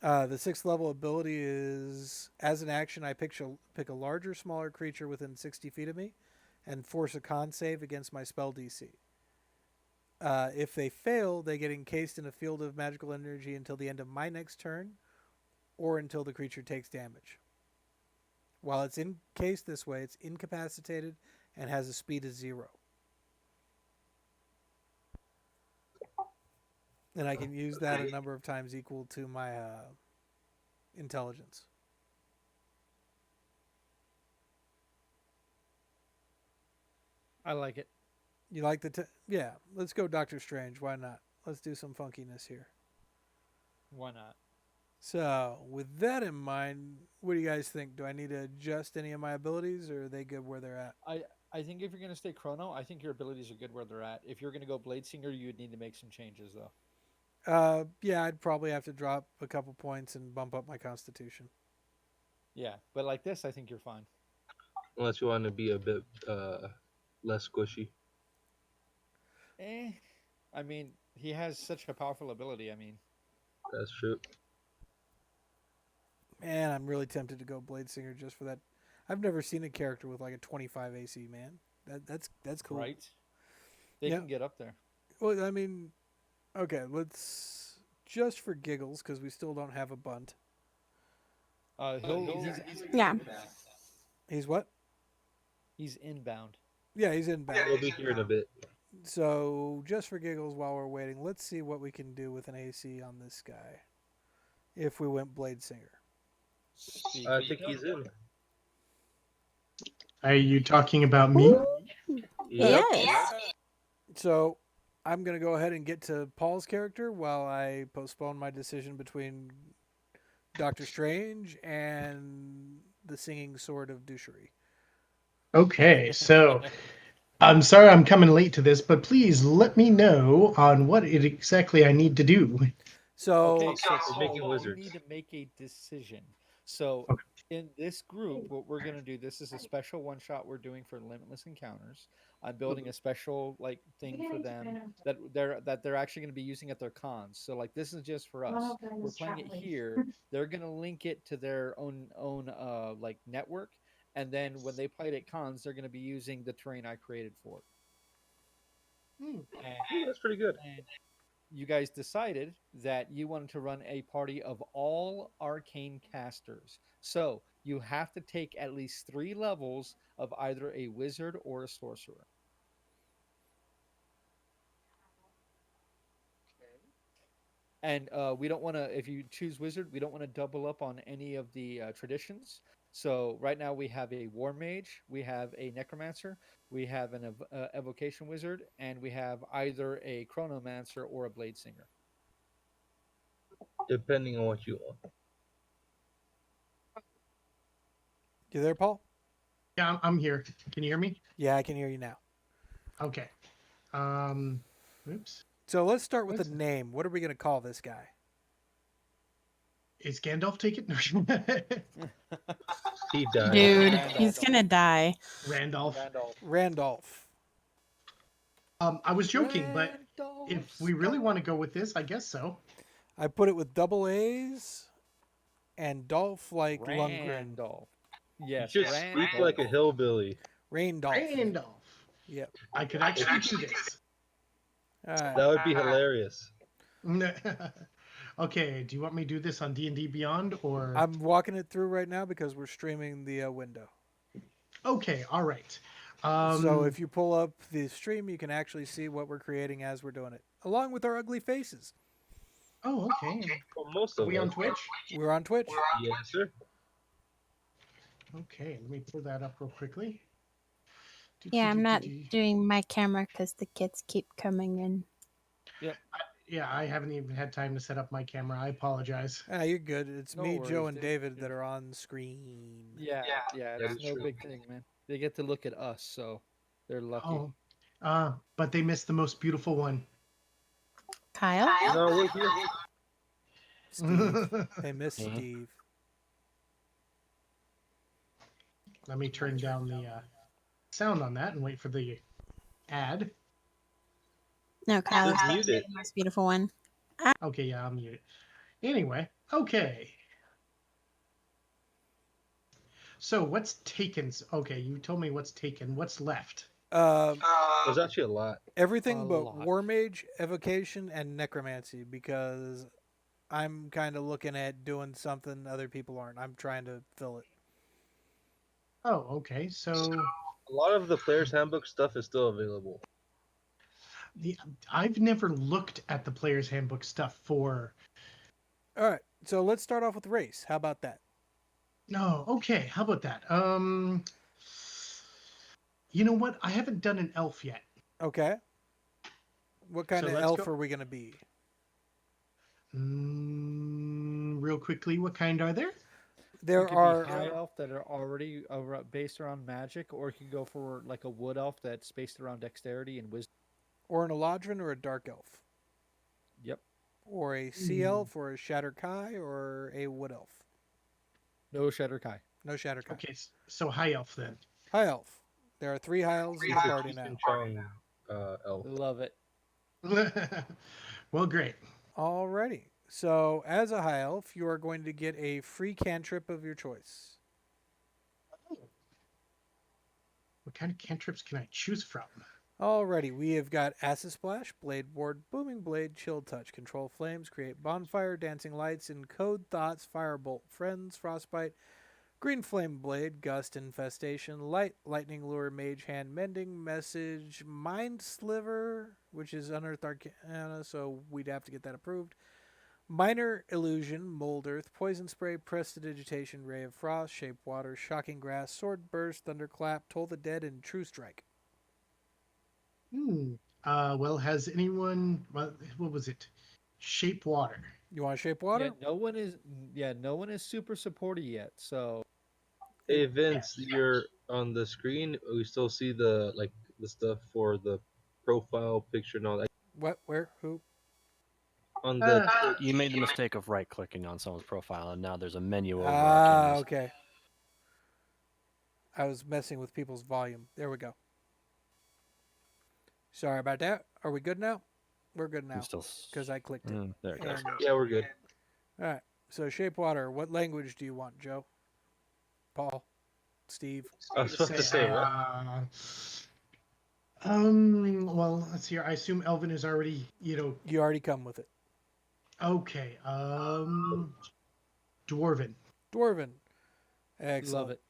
The 6th level ability is as an action, I pick a larger, smaller creature within 60 feet of me and force a con save against my spell DC. If they fail, they get encased in a field of magical energy until the end of my next turn or until the creature takes damage. While it's encased this way, it's incapacitated and has a speed of 0. And I can use that a number of times equal to my intelligence. I like it. You like yeah, let's go Doctor Strange. Why not? Let's do some funkiness here. Why not? So, with that in mind, what do you guys think? Do I need to adjust any of my abilities or are they good where they're at? I think if you're gonna stay Chrono, I think your abilities are good where they're at. If you're gonna go Blade Singer, you would need to make some changes though. Yeah, I'd probably have to drop a couple points and bump up my constitution. Yeah, but like this, I think you're fine. Unless you want to be a bit less squishy. Eh. I mean, he has such a powerful ability. I mean, That's true. Man, I'm really tempted to go Blade Singer just for that. I've never seen a character with like a 25 AC, man. That's cool. right? They Yeah. can get up there. Well, I mean, okay, let's just for giggles because we still don't have a bunt. Yeah. He's what? He's inbound. Yeah, he's inbound. We'll be here in a bit. So just for giggles, while we're waiting, let's see what we can do with an AC on this guy. If we went Blade Singer. I think he's in. Are you talking about me? Yep. Yes. So I'm gonna go ahead and get to Paul's character while I postpone my decision between Doctor Strange and the Singing Sword of Douchery. Okay, so I'm sorry I'm coming late to this, but please let me know on what it exactly I need to do. So Okay, so We're making Paul, you wizards. need to make a decision. So Okay. in this group, what we're gonna do, this is a special one shot we're doing for Limitless Encounters. I'm building a special like thing for them that they're actually gonna be using at their cons. So like this is just for us. We're playing it here. They're gonna link it to their own like network, and then when they play it at cons, they're gonna be using the terrain I created for it. And, Ooh, that's pretty good. and you guys decided that you wanted to run a party of all arcane casters. So you have to take at least 3 levels of either a wizard or a sorcerer. And we don't want to, if you choose wizard, we don't want to double up on any of the traditions. So right now we have a war mage, we have a necromancer, we have an evocation wizard, and we have either a chronomancer or a blade singer. Depending on what you want. You there, Paul? Yeah, I'm here. Can you hear me? Yeah, I can hear you now. Okay. Um, oops. So let's start with the What's- name. What are we going to call this guy? Is Gandalf taken? He died. Dude, Randolph. he's gonna die. Randolph. Randolph. Randolph. I was joking, but Randolph if we really want to go with this, I guess so. I put it with double A's and Dolph like Lundgren. Randolph. Yes, You just speak like a hillbilly. Raindolph. Randolph. Yep. I could actually do this. All right. That would be hilarious. Okay, do you want me to do this on D&D Beyond or? I'm walking it through right now because we're streaming the window. Okay, all right. So if you pull up the stream, you can actually see what we're creating as we're doing it, along with our ugly faces. Oh, okay. Well, most Are of we on us. Twitch? We're on Twitch. Yes, sir. Okay, let me pull that up real quickly. Yeah, I'm not doing my camera because the kids keep coming in. Yeah, I haven't even had time to set up my camera. I apologize. Ah, you're good. It's No me, Joe, worries, and dude. David that are on screen. Yeah, that it's is no true. big thing, man. They get to look at us, so they're lucky. But they missed the most beautiful one. Kyle? No, we're here. Steve. They missed Mhm. Steve. Let me turn down the sound on that and wait for the ad. No, Kyle Just is mute it. the most beautiful one. Okay, yeah, I'll mute it. Anyway, okay. So what's taken? Okay, you told me what's taken. What's left? There's actually a lot. Everything A but lot. War Mage, Evocation, and Necromancy because I'm kind of looking at doing something other people aren't. I'm trying to fill it. Oh, okay. So A lot of the player's handbook stuff is still available. I've never looked at the player's handbook stuff for. All right, so let's start off with race. How about that? No, okay. How about that? You know what? I haven't done an elf yet. Okay. What kind So of let's elf go- are we going to be? Real quickly, what kind are there? There You could are be high elf that are already based around magic, or you can go for like a wood elf that's based around dexterity and wisdom. or an Eladrin or a Dark Elf, Yep. or a Sea Elf, or a Shatter Kai, or a Wood Elf. No Shatter Kai. No Shatter Kai. Okay, so high elf then. High Elf. There are 3 high elves in the It's a party Cheech now. and Chong elf. Love it. Well, great. Alrighty. So, as a high elf, you are going to get a free cantrip of your choice. What kind of cantrips can I choose from? Alrighty, we have got Acid Splash, Blade Ward, Booming Blade, Chill Touch, Control Flames, Create Bonfire, Dancing Lights, Encode Thoughts, Firebolt, Friends, Frostbite, Green Flame Blade, Gust Infestation, Light, Lightning Lure, Mage Hand, Mending, Message, Mind Sliver, which is Unearthed Arcana, so we'd have to get that approved. Minor Illusion, Mold Earth, Poison Spray, Prestidigitation, Ray of Frost, Shape Water, Shocking Grass, Sword Burst, Thunderclap, Toll the Dead, and True Strike. Well, has anyone? What was it? Shape water. You want to Shape Water? Yeah, no one is super supporty yet. So Hey Vince, you're on the screen. We still see the stuff for the profile picture and all that. What? Where? Who? On the You made the mistake of right-clicking on someone's profile, and now there's a menu over our Ah, cameras. okay. I was messing with people's volume. There we go. Sorry about that. Are we good now? We're good now I'm still. because I clicked it. There it goes. And- yeah, we're good. all right. So Shape Water. What language do you want, Joe? Paul? Steve? I was supposed to say what? Well, let's see. I assume Elvin is already. You already come with it. Okay. Dwarven. Dwarven. Excellent. love it.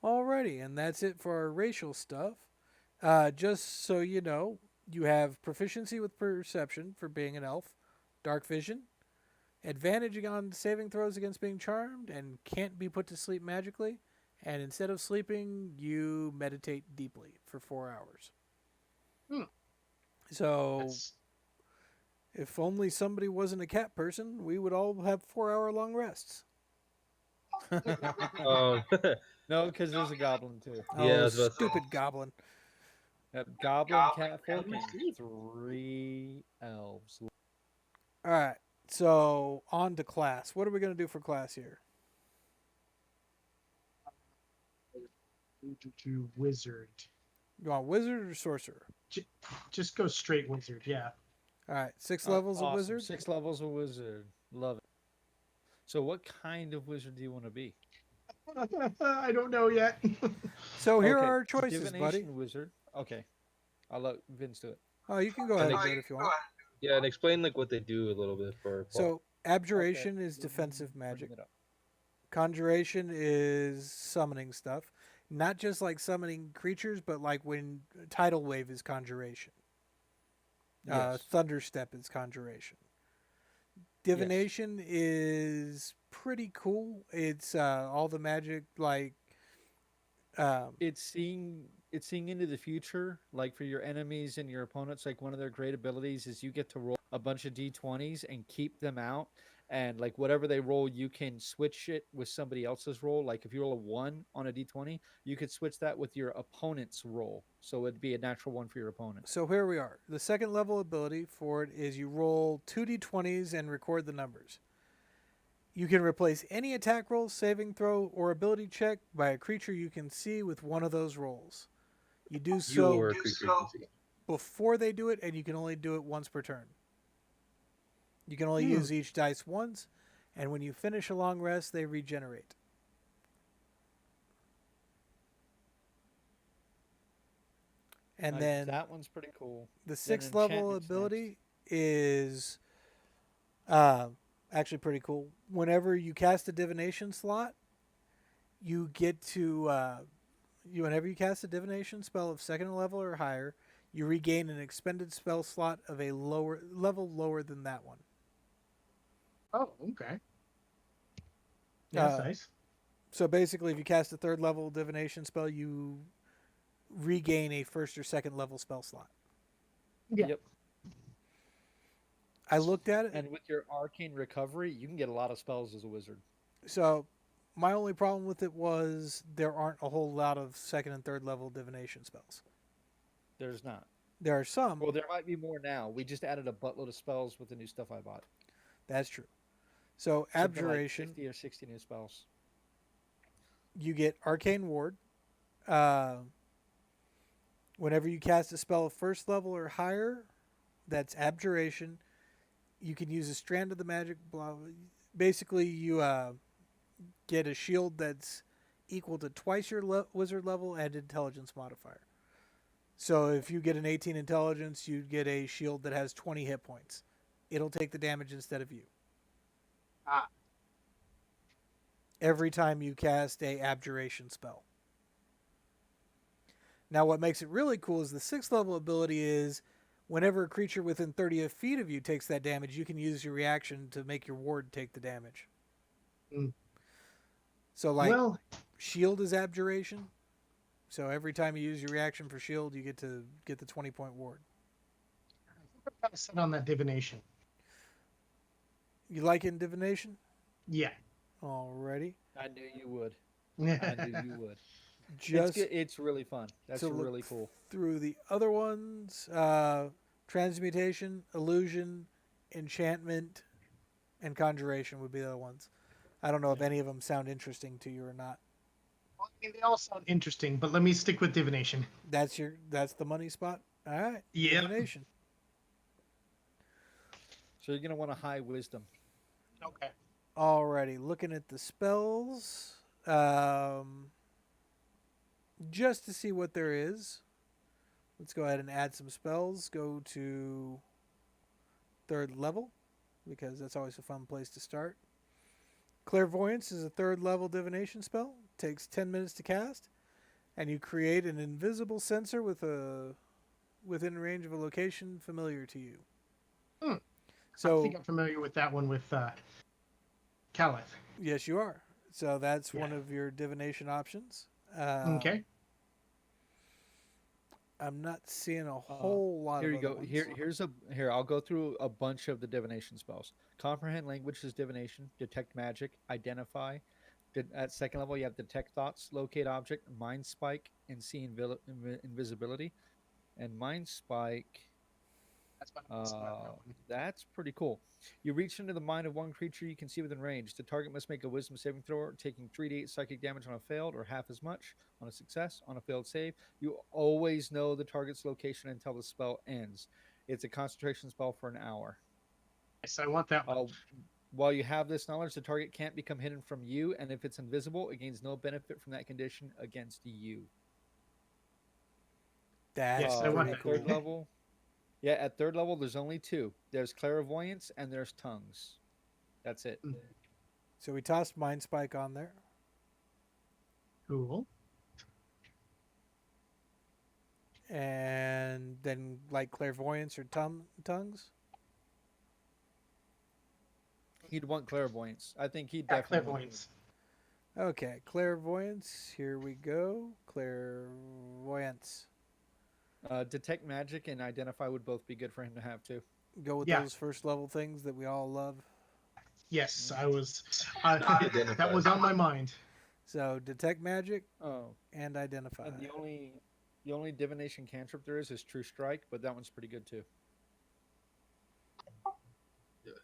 Alrighty, and that's it for our racial stuff. Just so you know, you have proficiency with perception for being an elf, dark vision, advantage on saving throws against being charmed, and can't be put to sleep magically. And instead of sleeping, you meditate deeply for 4 hours. Hmm. So, That's if only somebody wasn't a cat person, we would all have 4 hour long rests. Um, No, because there's a goblin too. yeah, I Oh, was about to say. stupid goblin. Yep, goblin, cat folk, and 3 elves. All right. So, on to class. What are we going to do for class here? to wizard. You want wizard or sorcerer? J- Just go straight wizard. Yeah. All right. 6 levels of Awesome. wizard. 6 levels of wizard. Love it. So, what kind of wizard do you want to be? I don't know yet. So, here Okay, are our choices, buddy. divination wizard. Okay, I'll let Vince do it. Oh, you can go And ahead and ex- do it if you want. yeah, and explain like what they do a little bit for Paul. So, abjuration Okay, is defensive bring magic. it up. Conjuration is summoning stuff. Not just like summoning creatures, but like when tidal wave is conjuration. Yes. Thunderstep is conjuration. Divination is pretty cool. It's all the magic like It's seeing into the future, like for your enemies and your opponents. Like one of their great abilities is you get to roll a bunch of d20s and keep them out, and like whatever they roll, you can switch it with somebody else's roll. Like if you roll a 1 on a d20, you could switch that with your opponent's roll, so it'd be a natural 1 for your opponent. so here we are. The second level ability for it is you roll 2d20s and record the numbers. You can replace any attack roll, saving throw, or ability check by a creature you can see with one of those rolls. You do You so or a creature you can see. before they do it, and you can only do it once per turn. You can only use each dice once, and when you finish a long rest, they regenerate. And then that one's pretty cool. the Then 6th level enchantments ability is actually pretty cool. Whenever you cast a divination slot, you get to whenever you cast a divination spell of second level or higher, you regain an expended spell slot of a lower than that one. Oh, okay. Yeah, that's nice. So basically, if you cast a third level divination spell, you regain a first or second level spell slot. Yeah. Yep. I looked at it. And with your arcane recovery, you can get a lot of spells as a wizard. So my only problem with it was there aren't a whole lot of second and third level divination spells. There's not. There are some. Well, there might be more now. We just added a buttload of spells with the new stuff I bought. That's true. So Something like abjuration, 50 or 60 new spells. you get arcane ward. Whenever you cast a spell of first level or higher, that's abjuration. You can use a strand of the magic. Basically, you get a shield that's equal to twice your wizard level and intelligence modifier. So if you get an 18 intelligence, you get a shield that has 20 hit points. It'll take the damage instead of you. Ah. Every time you cast a abjuration spell. Now, what makes it really cool is the 6th level ability is whenever a creature within 30 feet of you takes that damage, you can use your reaction to make your ward take the damage. Mm. So, like, Well, shield is abjuration. So every time you use your reaction for shield, you get to get the 20-point ward. I'm kind of set on that divination. You like it in divination? Yeah. Alrighty. I knew you would. Yeah. I knew you would. Just It's really fun. That's to look really cool. through the other ones, transmutation, illusion, enchantment, and conjuration would be the other ones. I don't know if any of them sound interesting to you or not. Well, I mean, they all sound interesting, but let me stick with divination. That's the money spot. All right. Yep. Divination. So you're going to want a high wisdom. Okay. Alrighty, looking at the spells, just to see what there is. Let's go ahead and add some spells. Go to 3rd level, because that's always a fun place to start. Clairvoyance is a 3rd level divination spell. Takes 10 minutes to cast, and you create an invisible sensor within range of a location familiar to you. Hmm. I So think I'm familiar with that one with Caliph. yes, you are. So that's Yeah. one of your divination options. Um, Okay. I'm not seeing a Uh, whole lot Here of you other go. ones. Here. I'll go through a bunch of the divination spells. Comprehend language is divination. Detect magic. Identify. At second level, you have detect thoughts, locate object, mind spike, and see invisibility. And mind spike. That's what I missed about that one. That's pretty cool. You reach into the mind of one creature you can see within range. The target must make a wisdom saving throw, taking 3 to 8 psychic damage on a failed or half as much on a success. On a failed save, you always know the target's location until the spell ends. It's a concentration spell for an hour. Yes, I want that one. Uh, while you have this knowledge, the target can't become hidden from you, and if it's invisible, it gains no benefit from that condition against you. That's Yes, I want pretty At that. third cool. level, yeah, at third level, there's only two. There's clairvoyance and there's tongues. That's it. So we tossed Mind Spike on there. Cool. And then like clairvoyance or tongues. He'd want clairvoyance. I think he'd Yeah, definitely want. clairvoyance. Okay, clairvoyance. Here we go. Clairvoyance. Detect magic and identify would both be good for him to have too. Go with Yeah. those first level things that we all love. Yes, I was. Identify. That was on my mind. So detect magic Oh, and identify. and the only divination cantrip there is True Strike, but that one's pretty good too.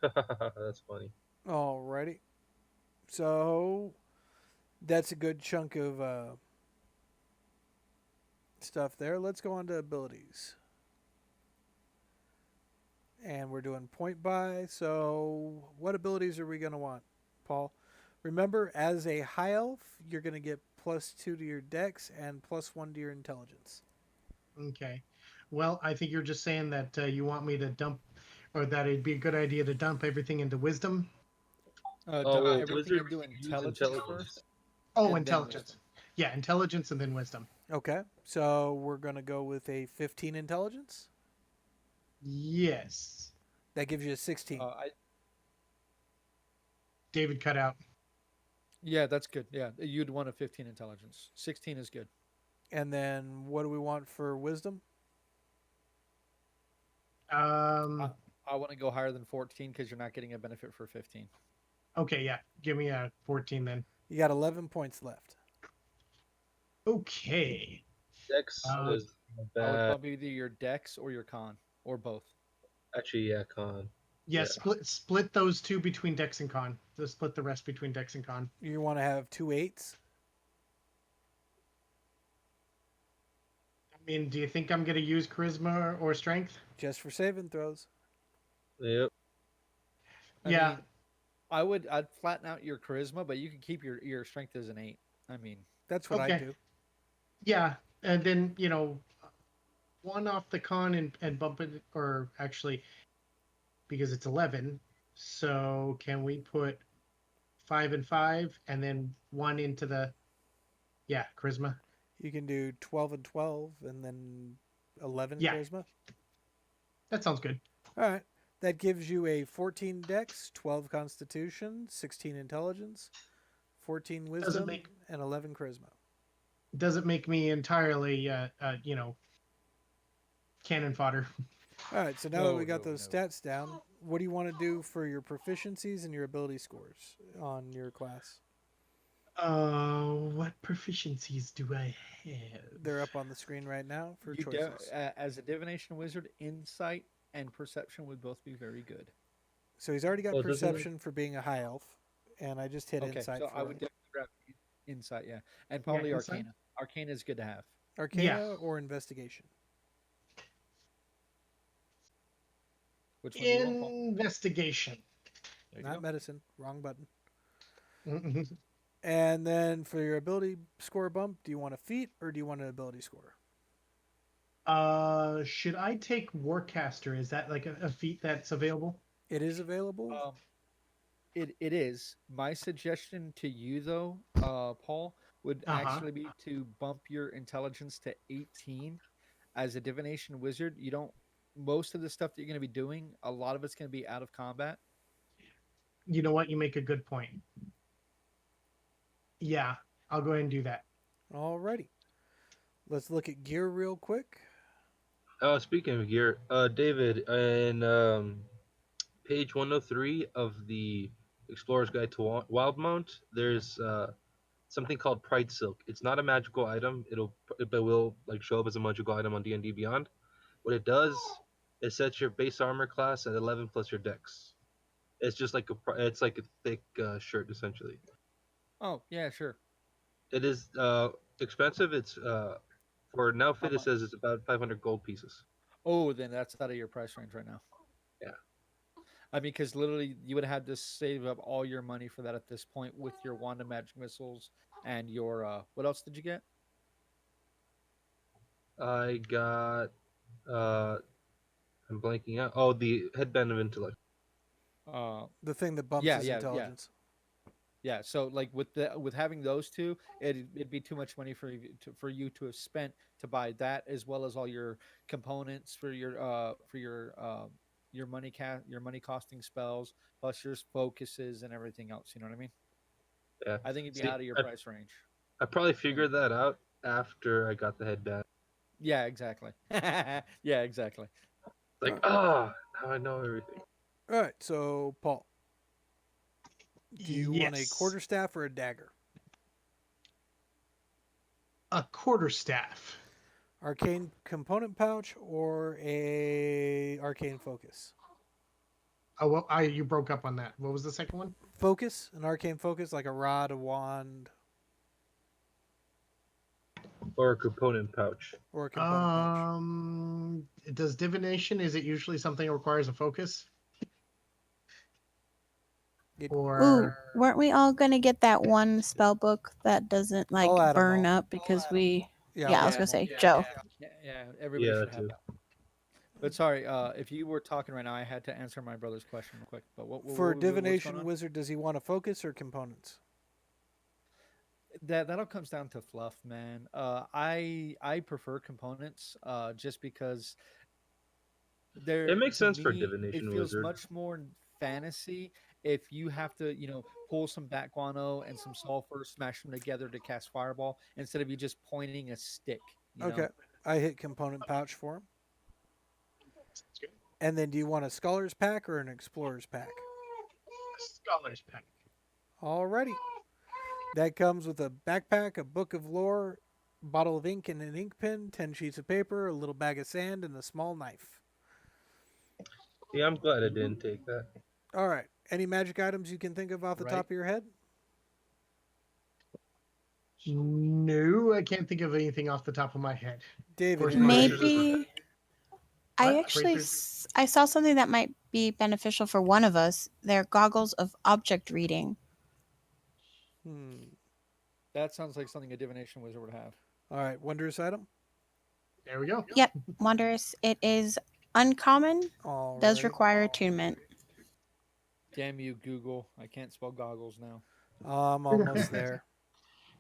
That's funny. Alrighty. So that's a good chunk of stuff there. Let's go on to abilities. And we're doing point buy. So what abilities are we going to want, Paul? Remember, as a high elf, you're going to get +2 to your dex and +1 to your intelligence. Okay. Well, I think you're just saying that you want me to dump, or that it'd be a good idea to dump everything into wisdom. Oh, Dump well, everything wizard into use intelligence first, Oh, and then intelligence. wisdom. Yeah, intelligence and then wisdom. Okay. So we're going to go with a 15 intelligence. Yes. That gives you a 16. David cut out. Yeah, that's good. Yeah, you'd want a 15 intelligence. 16 is good. And then what do we want for wisdom? Um. I want to go higher than 14 because you're not getting a benefit for 15. Okay. Yeah. Give me a 14 then. You got 11 points left. Okay. Dex is I would bad. bump either your dex or your con, or both. Actually, yeah, con. Yeah. Yeah. Split those two between Dex and Con. Just split the rest between Dex and Con. You want to have 2 8s? I mean, do you think I'm gonna use Charisma or Strength? Just for saving throws. Yep. Yeah. mean, I'd flatten out your charisma, but you can keep your strength as an 8. I mean, That's what I Okay. do. Yeah. And then one off the Con and bump it, or actually, because it's 11. So can we put 5 and 5, and then one into the Charisma? You can do 12 and 12 and then 11 Yeah. charisma. That sounds good. All right. That gives you a 14 dex, 12 constitution, 16 intelligence, 14 wisdom, make- and 11 charisma. Doesn't make me entirely, cannon fodder. All right. So now that No, we got no, those no. stats down, what do you want to do for your proficiencies and your ability scores on your class? What proficiencies do I have? They're up on the screen right now for you choices. as a divination wizard, insight and perception would both be very good. So he's already got Well, doesn't it- perception for being a high elf, and I just hit Okay, insight so for I would him. definitely grab insight, yeah, and probably insight? arcana. Arcana is good to have. Arcana or investigation? Which one do you want, Paul? Investigation. There you Not go. medicine. Wrong button. Mhm. And then for your ability score bump, do you want a feat or do you want an ability score? Should I take Warcaster? Is that like a feat that's available? It is available. It is. My suggestion to you though, Paul, would actually be to bump your intelligence to 18. As a divination wizard, you don't most of the stuff that you're going to be doing, a lot of it's going to be out of combat. You know what? You make a good point. Yeah, I'll go ahead and do that. Alrighty. Let's look at gear real quick. Speaking of gear, David, in page 103 of the Explorer's Guide to Wildmount, there's something called Pride Silk. It's not a magical item. It will like show up as a magical item on D&D Beyond. What it does, it sets your base armor class at 11 plus your dex. It's just like it's like a thick shirt essentially. Oh, yeah, sure. It is expensive. It's for an How outfit. It much? says it's about 500 gold pieces. Oh, then that's out of your price range right now. Yeah. I mean, because literally you would have had to save up all your money for that at this point with your wand of magic missiles and your what else did you get? I got I'm blanking out. Oh, the headband of intellect. Uh, The thing that bumps yeah, his yeah, yeah, intelligence. yeah. So like with having those two, it'd be too much money for you to have spent to buy that as well as all your components for your your money costing spells plus your focuses and everything else. You know what I mean? Yeah. I think it'd be See, out of your price range. I probably Yeah. figured that out after I got the headband. Yeah, exactly. Yeah, exactly. Like, now I know everything. Alright, so Paul, do you want a Yes. quarterstaff or a dagger? A quarterstaff. Arcane component pouch or a arcane focus? Oh well, you broke up on that. What was the second one? Focus, an arcane focus, like a rod, a wand, Or a component pouch. or a component pouch. Does divination? Is it usually something that requires a focus? It, Ooh, Or weren't we all gonna get that one spell book that doesn't like I'll add 'em burn all. up because we? Yeah, Yeah, I'll I was add gonna 'em all. say Joe. Yeah, everybody Yeah, should that have too. that. But sorry, if you were talking right now, I had to answer my brother's question real quick. But For a what's going divination on? wizard, does he want a focus or components? That all comes down to fluff, man. I prefer components, just because It there makes to sense for me it divination feels wizard. much more fantasy if you have to pull some bat guano and some sulfur, smash them together to cast fireball instead of you just pointing a stick. Okay, I hit component pouch for him. And then do you want a scholar's pack or an explorer's pack? scholar's pack. Alrighty. That comes with a backpack, a book of lore, bottle of ink and an ink pen, 10 sheets of paper, a little bag of sand, and a small knife. Yeah, I'm glad I didn't take that. Alright. Any magic items you can think of off the Right. top of your head? No, I can't think of anything off the top of my head. David, course, any my magic? bracers Maybe I What? actually Bracers? I saw something that might be beneficial for one of us. They're goggles of object reading. That sounds like something a divination wizard would have. Alright, wondrous item? There we go. Yep, wondrous. It is uncommon. Does Alright. require attunement. Damn you, Google! I can't spell goggles now. I'm almost there.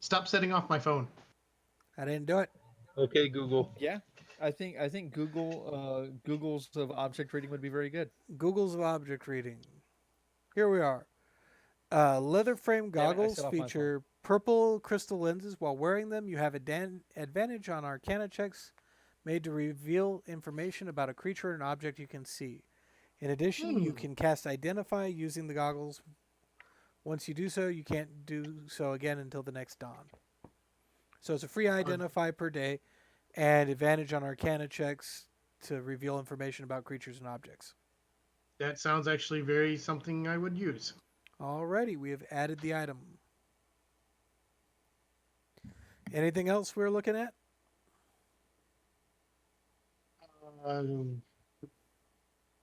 Stop setting off my phone. I didn't do it. Okay, Google. Yeah, I think Google's of object reading would be very good. Google's of object reading. Here we are. Leather frame Damn it, I goggles set off my phone. feature purple crystal lenses. While wearing them, you have advantage on Arcana checks made to reveal information about a creature and object you can see. In addition, you can cast Identify using the goggles. Once you do so, you can't do so again until the next dawn. So it's a free Identify per day and advantage on Arcana checks to reveal information about creatures and objects. That sounds actually very something I would use. Alrighty, we have added the item. Anything else we're looking at?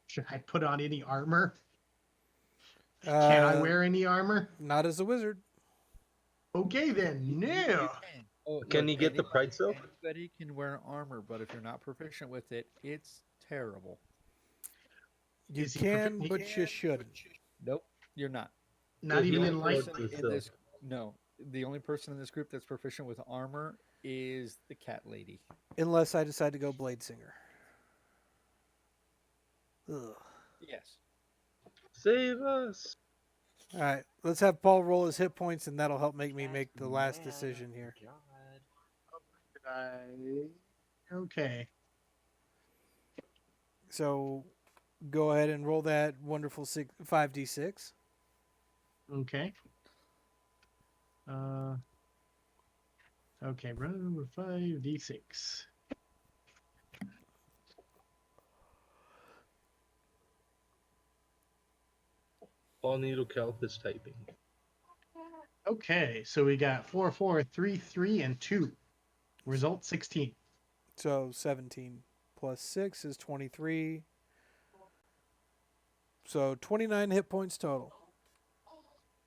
Should I put on any armor? Can I wear any armor? Not as a wizard. Okay then. No. Oh, Can look, you get the Pride Silk? Anybody can wear armor, but if you're not proficient with it, it's terrible. You Is he can, profi- but you shouldn't. Nope, you're not. Not The even only in light. person- Person the in silk. this, no, the only person in this group that's proficient with armor is the cat lady. Unless I decide to go Blade Singer. Ugh. Yes. Save us. All right, let's have Paul roll his hit points, and that'll help make me make the last Man, decision here. Okay. So go ahead and roll that wonderful 5d6. Okay. Uh. Okay. Run over 5d6. Paul Needle Calip is typing. Okay. So we got 4, 4, 3, 3, and 2. Result 16. So 17 plus 6 is 23. So 29 hit points total.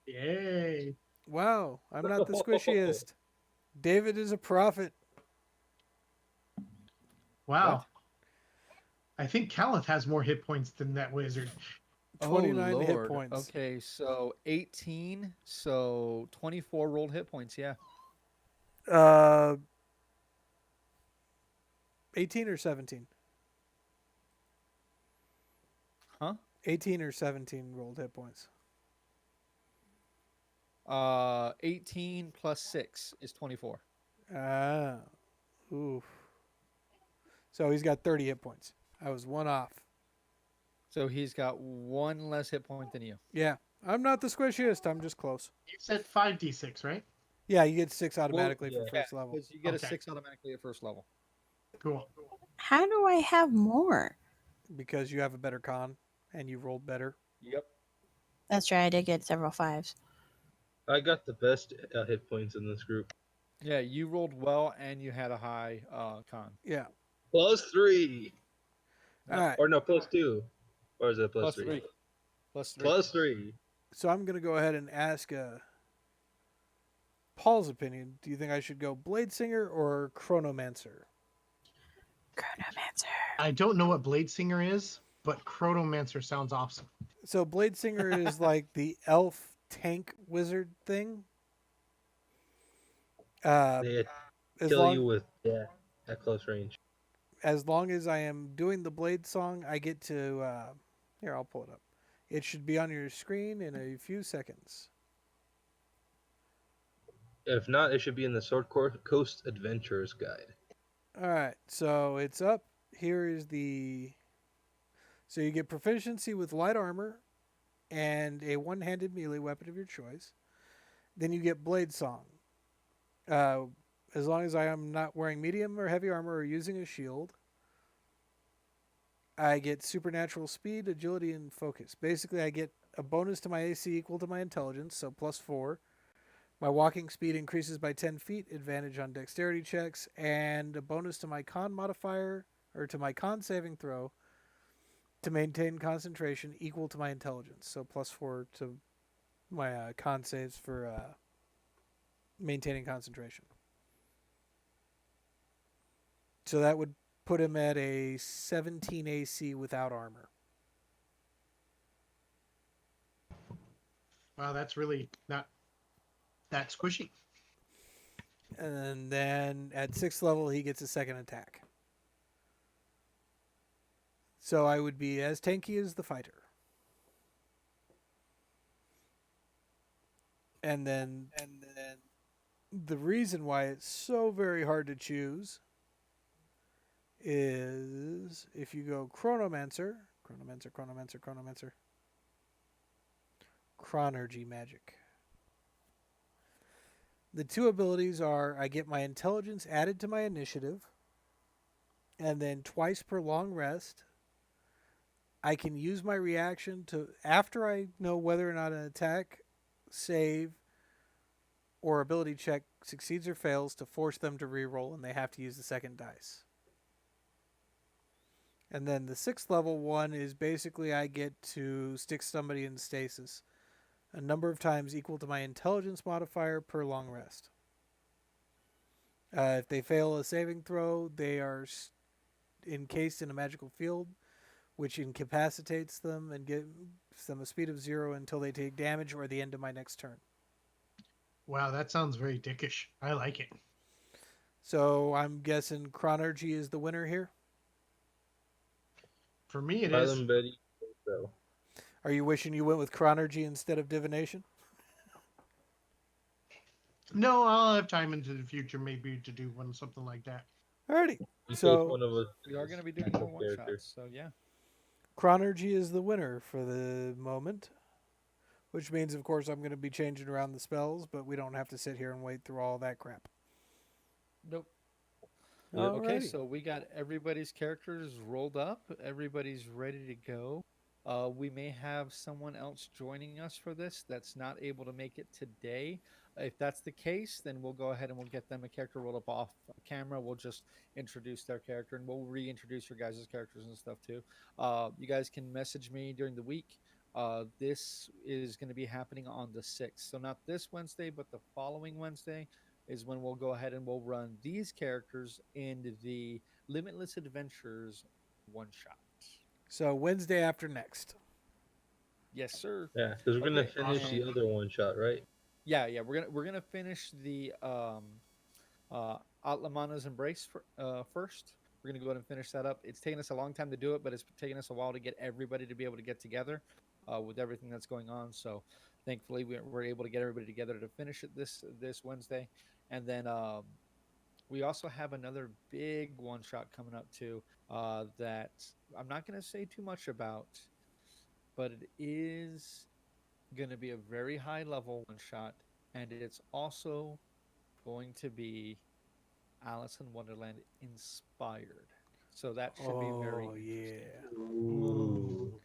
Yay. Wow, I'm not the squishiest. David is a prophet. Wow. What? I think Caliph has more hit points than that wizard. 29 hit Lord. points. Okay, so 18, so 24 rolled hit points. Yeah. Uh, 18 or 17? Huh? 18 or 17 rolled hit points. 18 plus 6 is 24. Ah, oof. So he's got 30 hit points. I was one off. So he's got one less hit point than you. Yeah, I'm not the squishiest. I'm just close. You said 5d6, right? Yeah, you get 6 Well, automatically for yeah. first level because you get a Okay. 6 automatically at first level. Cool. How do I have more? because you have a better con and you rolled better. Yep. That's right. I did get several 5s. I got the best hit points in this group. Yeah, you rolled well and you had a high con. Yeah. +3. All right. Or no, +2. Or is it Plus +3? 3. Plus 3. +3. So I'm going to go ahead and ask Paul's opinion. Do you think I should go Blade Singer or Chronomancer? Chronomancer. I don't know what Blade Singer is, but Chronomancer sounds awesome. So Blade Singer is like the elf tank wizard thing. They As kill you long with at close range. as long as I am doing the Blade song, I get to. Here, I'll pull it up. It should be on your screen in a few seconds. If not, it should be in the Sword Coast Adventurers Guide. All right, so it's up. Here is the. So you get proficiency with light armor and a one-handed melee weapon of your choice. Then you get Blade Song. As long as I am not wearing medium or heavy armor or using a shield, I get supernatural speed, agility, and focus. Basically, I get a bonus to my AC equal to my intelligence, so +4. My walking speed increases by 10 feet, advantage on dexterity checks, and a bonus to my con modifier, or to my con saving throw, to maintain concentration equal to my intelligence. So +4 to my con saves for maintaining concentration. So that would put him at a 17 AC without armor. Wow, that's really not that squishy. And then at 6th level, he gets a second attack. So I would be as tanky as the fighter. And then the reason why it's so very hard to choose is if you go Chronomancer, Chronergy Magic. The two abilities are I get my intelligence added to my initiative, and then twice per long rest, I can use my reaction to, after I know whether or not an attack, save, or ability check succeeds or fails, to force them to reroll, and they have to use the second dice. And then the 6th level one is basically I get to stick somebody in stasis a number of times equal to my intelligence modifier per long rest. If they fail a saving throw, they are encased in a magical field, which incapacitates them and gives them a speed of 0 until they take damage or the end of my next turn. Wow, that sounds very dickish. I like it. So I'm guessing Chronergy is the winner here. For me, it is. Harlem Betty. So Are you wishing you went with chronergy instead of divination? No, I'll have time into the future maybe to do one something like that. Alrighty. in case So one of us We are going is to be doing more backup one character. shots. So yeah. chronergy is the winner for the moment, which means, of course, I'm going to be changing around the spells, but we don't have to sit here and wait through all that crap. Nope. Yep. Okay, Alrighty. so we got everybody's characters rolled up. Everybody's ready to go. We may have someone else joining us for this that's not able to make it today. If that's the case, then we'll go ahead and we'll get them a character rolled up off camera. We'll just introduce their character and we'll reintroduce your guys' characters and stuff too. You guys can message me during the week. This is going to be happening on the 6th. So, not this Wednesday, but the following Wednesday is when we'll go ahead and we'll run these characters in the Limitless Adventures one shot. So Wednesday after next. Yes, sir. Yeah, because we're gonna Okay, finish Awesome. the and other one shot, right? yeah, we're gonna finish the Atlamana's Embrace first. We're gonna go ahead and finish that up. It's taken us a long time to do it, but it's taken us a while to get everybody to be able to get together with everything that's going on. So, thankfully, we're able to get everybody together to finish it this Wednesday, and then we also have another big one shot coming up too that I'm not going to say too much about, but it is going to be a very high level one shot, and it's also going to be Alice in Wonderland inspired. So that should be very Oh, interesting. yeah. Ooh. Ooh.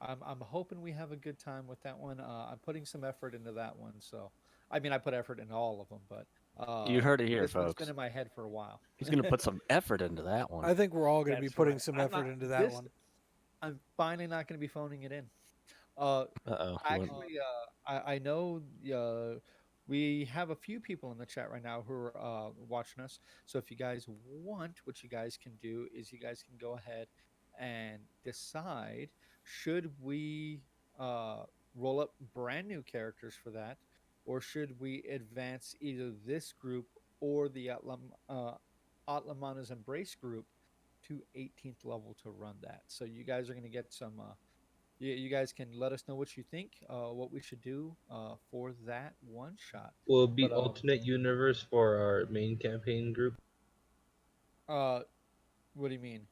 I'm hoping we have a good time with that one. I'm putting some effort into that one. So, I mean, I put effort into all of them, but You heard it here, this one's been folks. in my head for a while. He's going to put some effort into that one. I think we're all going to be That's putting right. some I'm effort not into that this. one. I'm finally not going to be phoning it in. Uh, Uh oh. actually, I know we have a few people in the chat right now who are watching us. So if you guys want, what you guys can do is you guys can go ahead and decide should we roll up brand new characters for that, or should we advance either this group or the Atlamana's Embrace group to 18th level to run that. So you guys are going to get some. You guys can let us know what you think, what we should do for that one shot. Will it be But alternate universe for our main campaign group? uh, what do you mean?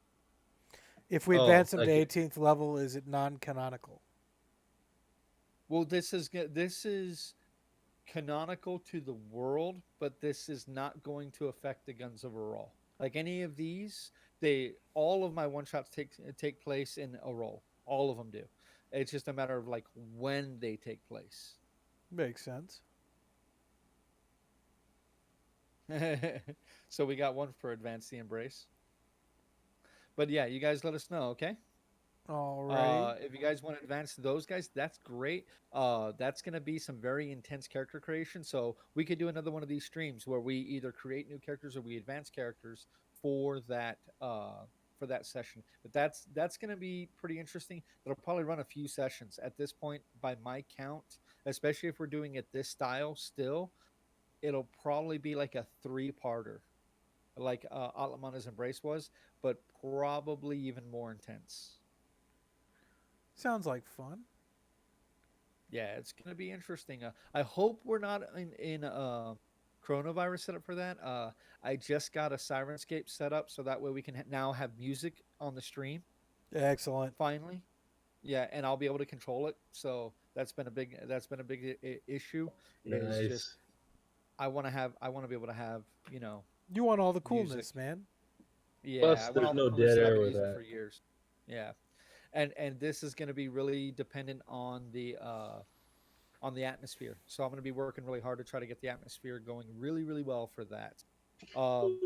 If we Oh, advance them to like 18th level, is it non-canonical? Well, this is canonical to the world, but this is not going to affect the guns overall. Like any of these, they all of my one shots take place in a roll. All of them do. It's just a matter of like when they take place. Makes sense. So we got one for Advance the Embrace. But yeah, you guys let us know, okay? Alrighty. If you guys want to advance those guys, that's great. That's going to be some very intense character creation. So we could do another one of these streams where we either create new characters or we advance characters for that session. But that's going to be pretty interesting. It'll probably run a few sessions at this point by my count, especially if we're doing it this style still. It'll probably be like a three-parter, like Atlamana's Embrace was, but probably even more intense. Sounds like fun. Yeah, it's gonna be interesting. I hope we're not in coronavirus setup for that. I just got a Sirenscape set up so that way we can now have music on the stream. Excellent. Finally, yeah, and I'll be able to control it. So that's been a big issue. Is just nice. I want to be able to have You want all the music. coolness, man. Yeah, Plus, I want there's all the no coolness dead that I've air been with using that. for years. Yeah, and this is going to be really dependent on the atmosphere. So I'm going to be working really hard to try to get the atmosphere going really, really well for that. Um,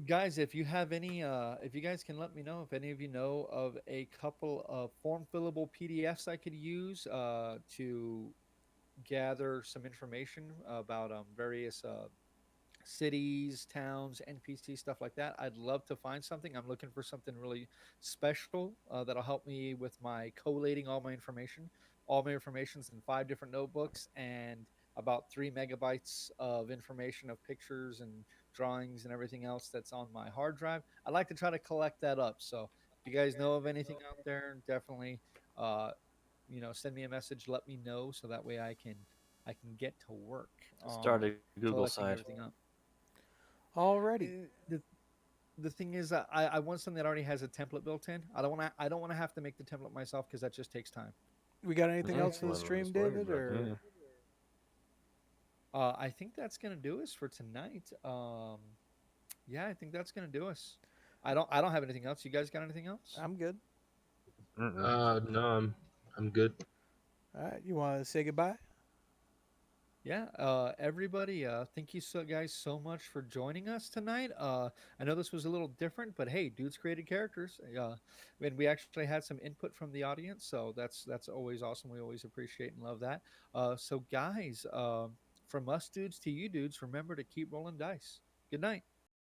Guys, if you guys can let me know if any of you know of a couple of form fillable PDFs I could use to gather some information about various cities, towns, NPC stuff like that. I'd love to find something. I'm looking for something really special that'll help me with my collating all my information. All my information's in 5 different notebooks and about 3 megabytes of information of pictures and drawings and everything else that's on my hard drive. I'd like to try to collect that up. So If you guys know of anything out there, definitely, uh, send me a message. Let me know so that way I can get to work Start a Google collecting site. everything up. Alrighty. The thing is, I want something that already has a template built in. I don't want to have to make the template myself because that just takes time. We got anything else That's for the what I was stream, worried David? about. Or Yeah. I think that's gonna do us for tonight. Yeah, I think that's gonna do us. I don't have anything else. You guys got anything else? I'm good. Mm-mm. No, I'm good. All right, you want to say goodbye? Yeah, everybody, thank you so guys so much for joining us tonight. I know this was a little different, but hey, dudes created characters. And we actually had some input from the audience, so that's always awesome. We always appreciate and love that. So guys, from us dudes to you dudes, remember to keep rolling dice. Good night.